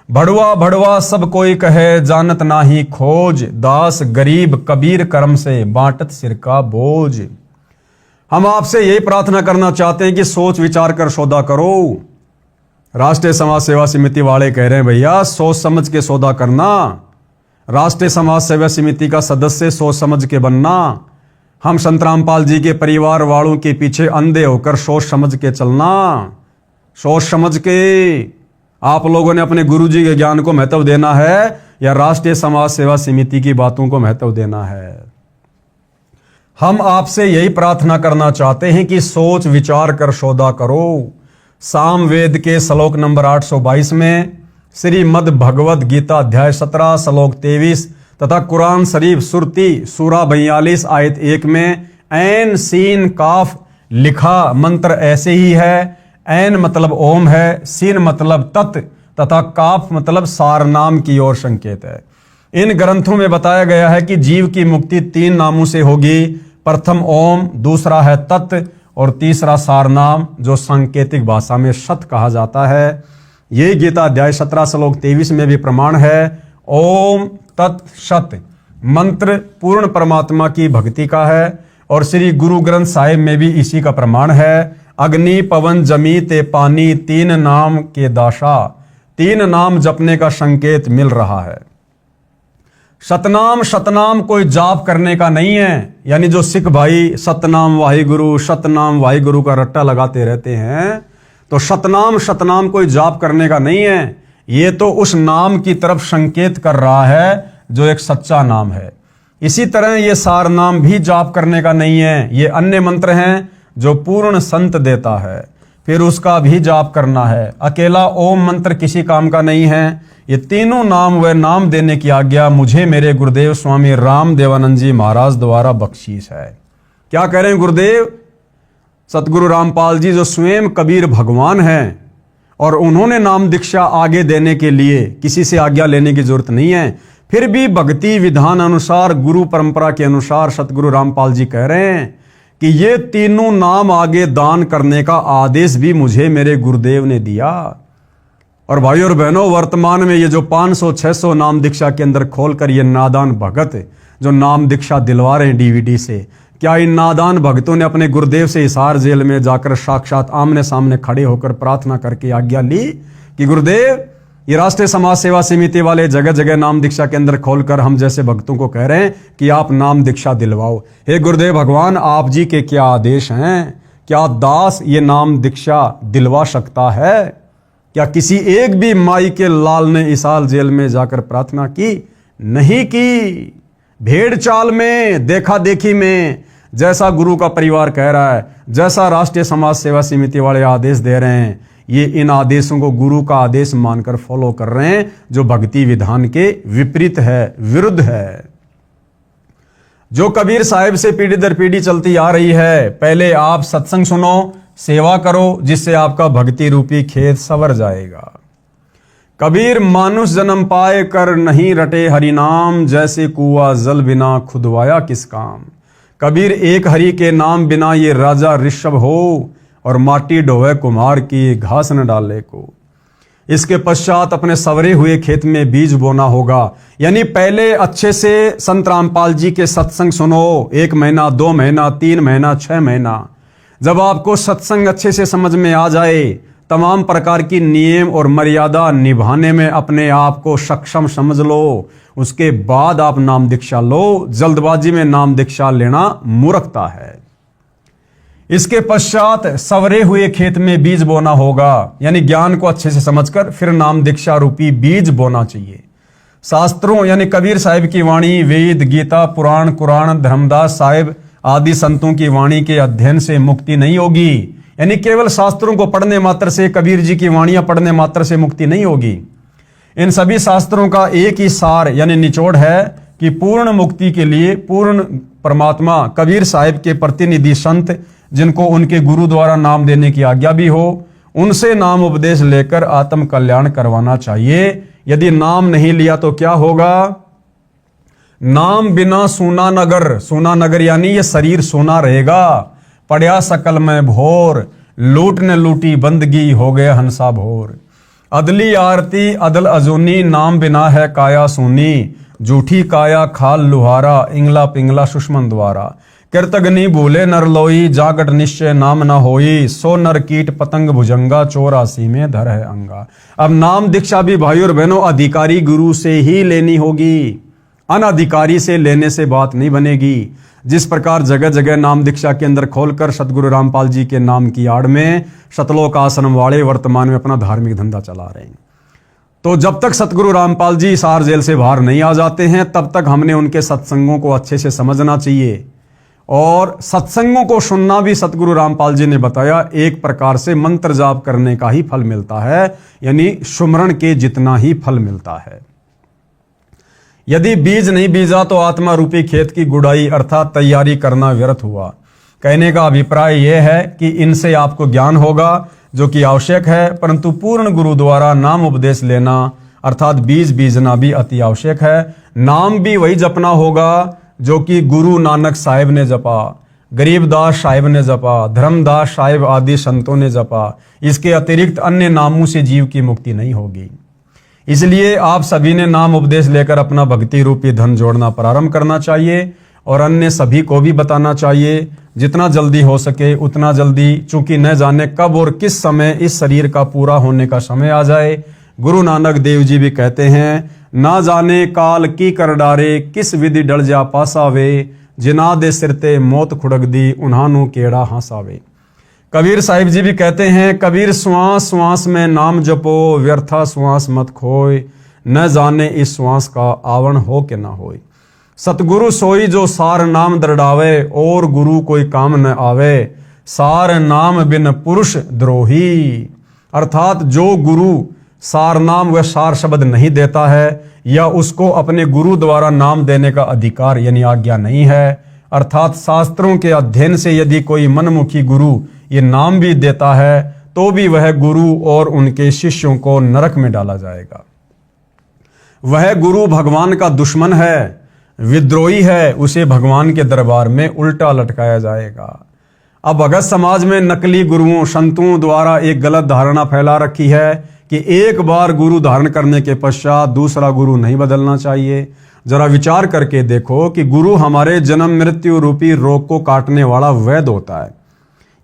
भड़वा भड़वा सब कोई कहे, जानत नाही खोज, दास गरीब कबीर कर्म से बांटत सिर का बोझ। हम आपसे यही प्रार्थना करना चाहते हैं कि सोच विचार कर सौदा करो। राष्ट्रीय समाज सेवा समिति वाले कह रहे हैं भैया सोच समझ के सौदा करना, राष्ट्रीय समाज सेवा समिति का सदस्य सोच समझ के बनना। हम संत रामपाल जी के परिवार वालों के पीछे अंधे होकर सोच समझ के चलना। सोच समझ के आप लोगों ने अपने गुरु जी के ज्ञान को महत्व देना है या राष्ट्रीय समाज सेवा समिति की बातों को महत्व देना है। हम आपसे यही प्रार्थना करना चाहते हैं कि सोच विचार कर सौदा करो। सामवेद के श्लोक नंबर 822 में, श्रीमद् भगवद गीता अध्याय 17 श्लोक 23 तथा कुरान शरीफ सुरती सूरा 42 आयत 1 में ऐन सीन काफ लिखा मंत्र ऐसे ही है। ऐन मतलब ओम है, सीन मतलब तत् तथा काफ मतलब सार नाम की ओर संकेत है। इन ग्रंथों में बताया गया है कि जीव की मुक्ति 3 नामों से होगी। प्रथम ओम, दूसरा है तत् और तीसरा सार नाम जो सांकेतिक भाषा में सत कहा जाता है। ये गीता अध्याय 17 श्लोक 23 में भी प्रमाण है। ओम तत् सत मंत्र पूर्ण परमात्मा की भक्ति का है और श्री गुरु ग्रंथ साहिब में भी इसी का प्रमाण है। अग्नि पवन जमी ते पानी 3 नाम के दाशा, 3 नाम जपने का संकेत मिल रहा है। सतनाम शतनाम कोई जाप करने का नहीं है। यानी जो सिख भाई सतनाम वाहिगुरु का रट्टा लगाते रहते हैं, तो सतनाम शतनाम कोई जाप करने का नहीं है। ये तो उस नाम की तरफ संकेत कर रहा है जो एक सच्चा नाम है। इसी तरह ये सार नाम भी जाप करने का नहीं है। ये अन्य मंत्र हैं जो पूर्ण संत देता है, फिर उसका भी जाप करना है। अकेला ओम मंत्र किसी काम का नहीं है। ये तीनों नाम व नाम देने की आज्ञा मुझे मेरे गुरुदेव स्वामी राम देवानंद जी महाराज द्वारा बख्शीश है। क्या कह रहे हैं गुरुदेव? सतगुरु रामपाल जी जो स्वयं कबीर भगवान हैं और उन्होंने नाम दीक्षा आगे देने के लिए किसी से आज्ञा लेने की जरूरत नहीं है, फिर भी भक्ति विधान अनुसार गुरु परंपरा के अनुसार सतगुरु रामपाल जी कह रहे हैं कि ये तीनों नाम आगे दान करने का आदेश भी मुझे मेरे गुरुदेव ने दिया। और भाई और बहनों, वर्तमान में ये जो 500-600 नाम दीक्षा के अंदर खोलकर ये नादान भगत जो नाम दीक्षा दिलवा रहे हैं डीवीडी से, क्या इन नादान भक्तों ने अपने गुरुदेव से हिसार जेल में जाकर साक्षात आमने सामने खड़े होकर प्रार्थना करके आज्ञा ली कि गुरुदेव, ये राष्ट्रीय समाज सेवा समिति वाले जगह जगह नाम दीक्षा के अंदर खोलकर हम जैसे भक्तों को कह रहे हैं कि आप नाम दीक्षा दिलवाओ। हे गुरुदेव भगवान, आप जी के क्या आदेश हैं? क्या दास ये नाम दीक्षा दिलवा सकता है? क्या किसी एक भी माई के लाल ने इसाल जेल में जाकर प्रार्थना की? नहीं की। भेड़ चाल में, देखा देखी में, जैसा गुरु का परिवार कह रहा है, जैसा राष्ट्रीय समाज सेवा समिति वाले आदेश दे रहे हैं, ये इन आदेशों को गुरु का आदेश मानकर फॉलो कर रहे हैं, जो भक्ति विधान के विपरीत है, विरुद्ध है। जो कबीर साहिब से पीढ़ी दर पीढ़ी चलती आ रही है, पहले आप सत्संग सुनो, सेवा करो, जिससे आपका भक्ति रूपी खेत सवर जाएगा। कबीर मानुष जन्म पाए कर नहीं रटे हरि नाम, जैसे कुआ जल बिना खुदवाया किस काम। कबीर एक हरि के नाम बिना ये राजा ऋषभ हो, और माटी ढोवे कुम्हार की घास न डाले को। इसके पश्चात अपने सवरे हुए खेत में बीज बोना होगा। यानी पहले अच्छे से संत रामपाल जी के सत्संग सुनो, 1 महीना, 2 महीना, 3 महीना, 6 महीना। जब आपको सत्संग अच्छे से समझ में आ जाए, तमाम प्रकार की नियम और मर्यादा निभाने में अपने आप को सक्षम समझ लो, उसके बाद आप नाम दीक्षा लो। जल्दबाजी में नाम दीक्षा लेना मूर्खता है। इसके पश्चात सवरे हुए खेत में बीज बोना होगा। यानी ज्ञान को अच्छे से समझकर फिर नाम दीक्षा रूपी बीज बोना चाहिए। शास्त्रों यानी कबीर साहिब की वाणी, वेद, गीता, पुराण, कुरान, धर्मदास साहिब आदि संतों की वाणी के अध्ययन से मुक्ति नहीं होगी। यानी केवल शास्त्रों को पढ़ने मात्र से, कबीर जी की वाणियां पढ़ने मात्र से मुक्ति नहीं होगी। इन सभी शास्त्रों का एक ही सार यानी निचोड़ है कि पूर्ण मुक्ति के लिए पूर्ण परमात्मा कबीर साहिब के प्रतिनिधि संत, जिनको उनके गुरु द्वारा नाम देने की आज्ञा भी हो, उनसे नाम उपदेश लेकर आत्म कल्याण करवाना चाहिए। यदि नाम नहीं लिया तो क्या होगा? नाम बिना सूना नगर, सूना नगर यानी ये शरीर सोना रहेगा। पड़या सकल में भोर, लूट ने लूटी बंदगी, हो गए हंसा भोर। अदली आरती अदल अजूनी, नाम बिना है काया सूनी। झूठी काया खाल लुहारा, इंगला पिंगला सुषमन द्वारा। कृतग्नि भूले नर लोई, जागट निश्चय नाम न होई। सो नर कीट पतंग भुजंगा, 84 में धर है अंगा। अब नाम दीक्षा भी भाई और बहनों अधिकारी गुरु से ही लेनी होगी। अनधिकारी से लेने से बात नहीं बनेगी। जिस प्रकार जगह जगह नाम दीक्षा के अंदर खोलकर सतगुरु रामपाल जी के नाम की आड़ में सतलोक आश्रम वाले वर्तमान में अपना धार्मिक धंधा चला रहे हैं, तो जब तक सतगुरु रामपाल जी हिसार जेल से बाहर नहीं आ जाते हैं, तब तक हमने उनके सत्संगों को अच्छे से समझना चाहिए। और सत्संगों को सुनना भी सतगुरु रामपाल जी ने बताया एक प्रकार से मंत्र जाप करने का ही फल मिलता है, यानी सुमरण के जितना ही फल मिलता है। यदि बीज नहीं बीजा तो आत्मा रूपी खेत की गुड़ाई अर्थात तैयारी करना व्यर्थ हुआ। कहने का अभिप्राय यह है कि इनसे आपको ज्ञान होगा जो कि आवश्यक है, परंतु पूर्ण गुरु द्वारा नाम उपदेश लेना अर्थात बीज बीजना भी अति आवश्यक है। नाम भी वही जपना होगा जो कि गुरु नानक साहिब ने जपा, गरीबदास साहिब ने जपा, धर्मदास साहिब आदि संतों ने जपा। इसके अतिरिक्त अन्य नामों से जीव की मुक्ति नहीं होगी। इसलिए आप सभी ने नाम उपदेश लेकर अपना भक्ति रूपी धन जोड़ना प्रारंभ करना चाहिए और अन्य सभी को भी बताना चाहिए। जितना जल्दी हो सके उतना जल्दी, चूंकि न जाने कब और किस समय इस शरीर का पूरा होने का समय आ जाए। गुरु नानक देव जी भी कहते हैं, ना जाने काल की कर डारे, किस विधि डल जा पासावे, जिना दे सिरते मौत खुड़क दी, उन्हानू केड़ा हंसावे। कबीर साहिब जी भी कहते हैं, कबीर श्वास श्वास में नाम जपो, व्यर्था श्वास मत खोए, न जाने इस श्वास का आवण हो के न होए। सतगुरु सोई जो सार नाम दरडावे, और गुरु कोई काम न आवे, सार नाम बिन पुरुष द्रोही। अर्थात जो गुरु सार नाम व सार शब्द नहीं देता है, या उसको अपने गुरु द्वारा नाम देने का अधिकार यानी आज्ञा नहीं है, अर्थात शास्त्रों के अध्ययन से यदि कोई मनमुखी गुरु ये नाम भी देता है, तो भी वह गुरु और उनके शिष्यों को नरक में डाला जाएगा। वह गुरु भगवान का दुश्मन है, विद्रोही है, उसे भगवान के दरबार में उल्टा लटकाया जाएगा। अब भगत समाज में नकली गुरुओं संतों द्वारा एक गलत धारणा फैला रखी है कि एक बार गुरु धारण करने के पश्चात दूसरा गुरु नहीं बदलना चाहिए। जरा विचार करके देखो कि गुरु हमारे जन्म मृत्यु रूपी रोग को काटने वाला वैद्य होता है।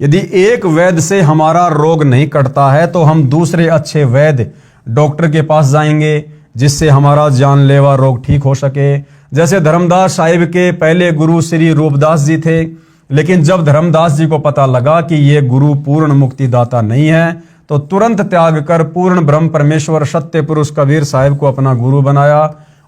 यदि एक वैद्य से हमारा रोग नहीं कटता है तो हम दूसरे अच्छे वैद्य डॉक्टर के पास जाएंगे, जिससे हमारा जानलेवा रोग ठीक हो सके। जैसे धर्मदास साहिब के पहले गुरु श्री रूपदास जी थे, लेकिन जब धर्मदास जी को पता लगा कि ये गुरु पूर्ण मुक्तिदाता नहीं है, तो तुरंत त्याग कर पूर्ण ब्रह्म परमेश्वर सत्य पुरुष कबीर साहिब को अपना गुरु बनाया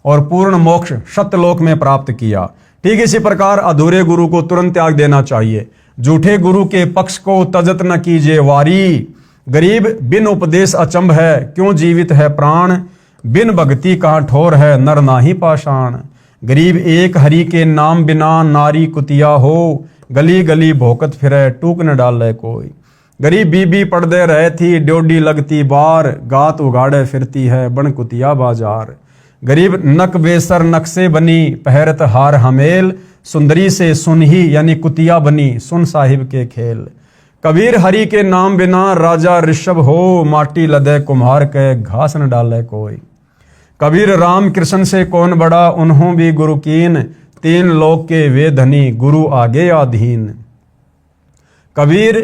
और पूर्ण मोक्ष सत्यलोक में प्राप्त किया। ठीक इसी प्रकार अधूरे गुरु को तुरंत त्याग देना चाहिए। झूठे गुरु के पक्ष को तजत न कीजिए वारी, गरीब बिन उपदेश अचंभ है, क्यों जीवित है प्राण, बिन भक्ति कहाँ ठोर है नर नाही पाषाण। गरीब एक हरि के नाम बिना नारी कुतिया हो, गली गली भोकत फिरे टूक न डाले कोई। गरीब बीबी पड़दे रहे थी, ड्योडी लगती बार, गात उगाड़े फिरती है बन कुतिया बाजार। गरीब नक बेसर नक से बनी, पहरत हार हमेल, सुंदरी से सुनही यानी कुतिया बनी, सुन साहिब के खेल। कबीर हरि के नाम बिना राजा ऋषभ हो, माटी लदे कुम्हार के घास न डाले कोई। कबीर राम कृष्ण से कौन बड़ा, उन्हों भी गुरु कीन, तीन लोक के वे धनी, गुरु आगे अधीन। कबीर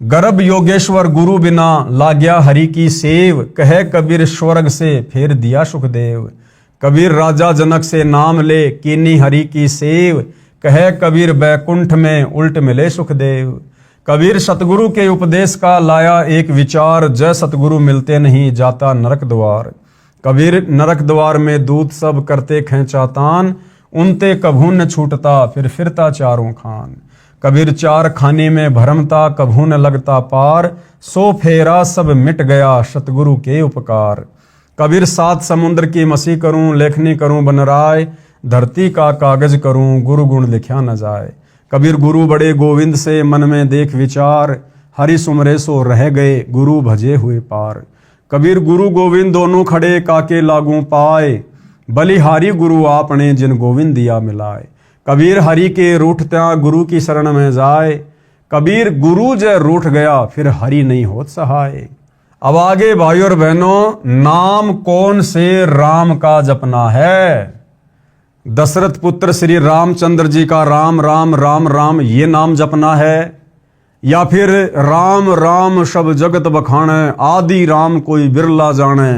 गर्भ योगेश्वर गुरु बिना, लाग्या हरि की सेव, कहे कबीर स्वर्ग से फेर दिया सुखदेव। कबीर राजा जनक से नाम ले, कीनी हरि की सेव, कहे कबीर बैकुंठ में उल्ट मिले सुखदेव। कबीर सतगुरु के उपदेश का लाया एक विचार, जय सतगुरु मिलते नहीं जाता नरक द्वार। कबीर नरक द्वार में दूत सब करते खेचातान, उनते कभू न छूटता फिर फिरता चारों खान। कबीर चार खाने में भरमता, कभू न लगता पार, सो फेरा सब मिट गया सतगुरु के उपकार। कबीर सात समुद्र की मसी करूं, लेखनी करूं बनराय, धरती का कागज करूं, गुरु गुण लिखा न जाए। कबीर गुरु बड़े गोविंद से मन में देख विचार, हरि सुमरे सो रह गए गुरु भजे हुए पार। कबीर गुरु गोविंद दोनों खड़े काके लागू पाए, बलिहारी गुरु आपने जिन गोविंद दिया मिलाए। कबीर हरि के रूठत्या गुरु की शरण में जाए, कबीर गुरु जय रूठ गया फिर हरि नहीं होत सहाय। अब आगे भाइयों और बहनों, नाम कौन से राम का जपना है? दशरथ पुत्र श्री रामचंद्र जी का राम राम राम राम ये नाम जपना है, या फिर राम राम सब जगत बखाने, आदि राम कोई बिरला जाने,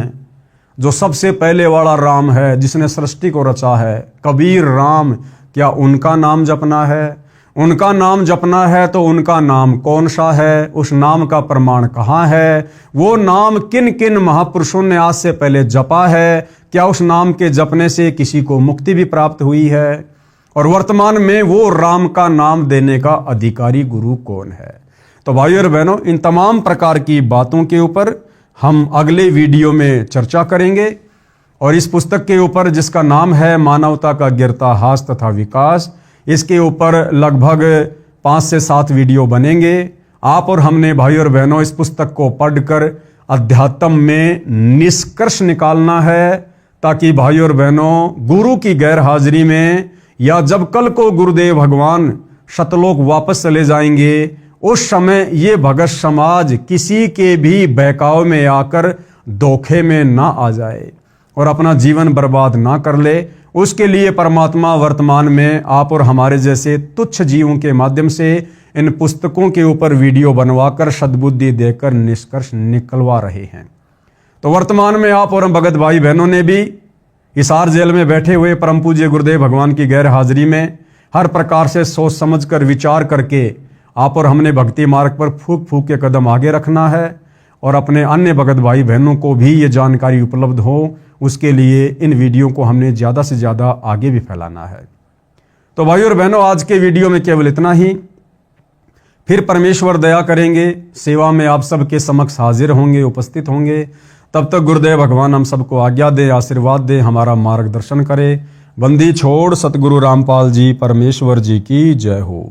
जो सबसे पहले वाला राम है जिसने सृष्टि को रचा है, कबीर राम, क्या उनका नाम जपना है? उनका नाम जपना है तो उनका नाम कौन सा है? उस नाम का प्रमाण कहाँ है? वो नाम किन किन महापुरुषों ने आज से पहले जपा है? क्या उस नाम के जपने से किसी को मुक्ति भी प्राप्त हुई है? और वर्तमान में वो राम का नाम देने का अधिकारी गुरु कौन है? तो भाइयों और बहनों, इन तमाम प्रकार की बातों के ऊपर हम अगले वीडियो में चर्चा करेंगे। और इस पुस्तक के ऊपर, जिसका नाम है मानवता का गिरता हास तथा विकास, इसके ऊपर लगभग 5 से 7 वीडियो बनेंगे। आप और हमने भाइयों और बहनों इस पुस्तक को पढ़कर अध्यात्म में निष्कर्ष निकालना है, ताकि भाइयों और बहनों गुरु की गैर हाजिरी में, या जब कल को गुरुदेव भगवान सतलोक वापस चले जाएंगे, उस समय ये भगत समाज किसी के भी बहकाव में आकर धोखे में ना आ जाए और अपना जीवन बर्बाद ना कर ले। उसके लिए परमात्मा वर्तमान में आप और हमारे जैसे तुच्छ जीवों के माध्यम से इन पुस्तकों के ऊपर वीडियो बनवाकर सद्बुद्धि देकर निष्कर्ष निकलवा रहे हैं। तो वर्तमान में आप और हम भगत भाई बहनों ने भी हिसार जेल में बैठे हुए परम पूज्य गुरुदेव भगवान की गैर हाजिरी में हर प्रकार से सोच समझकर विचार करके आप और हमने भक्ति मार्ग पर फूक फूक के कदम आगे रखना है और अपने अन्य भगत भाई बहनों को भी ये जानकारी उपलब्ध हो, उसके लिए इन वीडियो को हमने ज़्यादा से ज़्यादा आगे भी फैलाना है। तो भाई और बहनों, आज के वीडियो में केवल इतना ही। फिर परमेश्वर दया करेंगे, सेवा में आप सबके समक्ष हाजिर होंगे, उपस्थित होंगे। तब तक गुरुदेव भगवान हम सबको आज्ञा दे, आशीर्वाद दे, हमारा मार्गदर्शन करे। बंदी छोड़ सतगुरु रामपाल जी परमेश्वर जी की जय हो।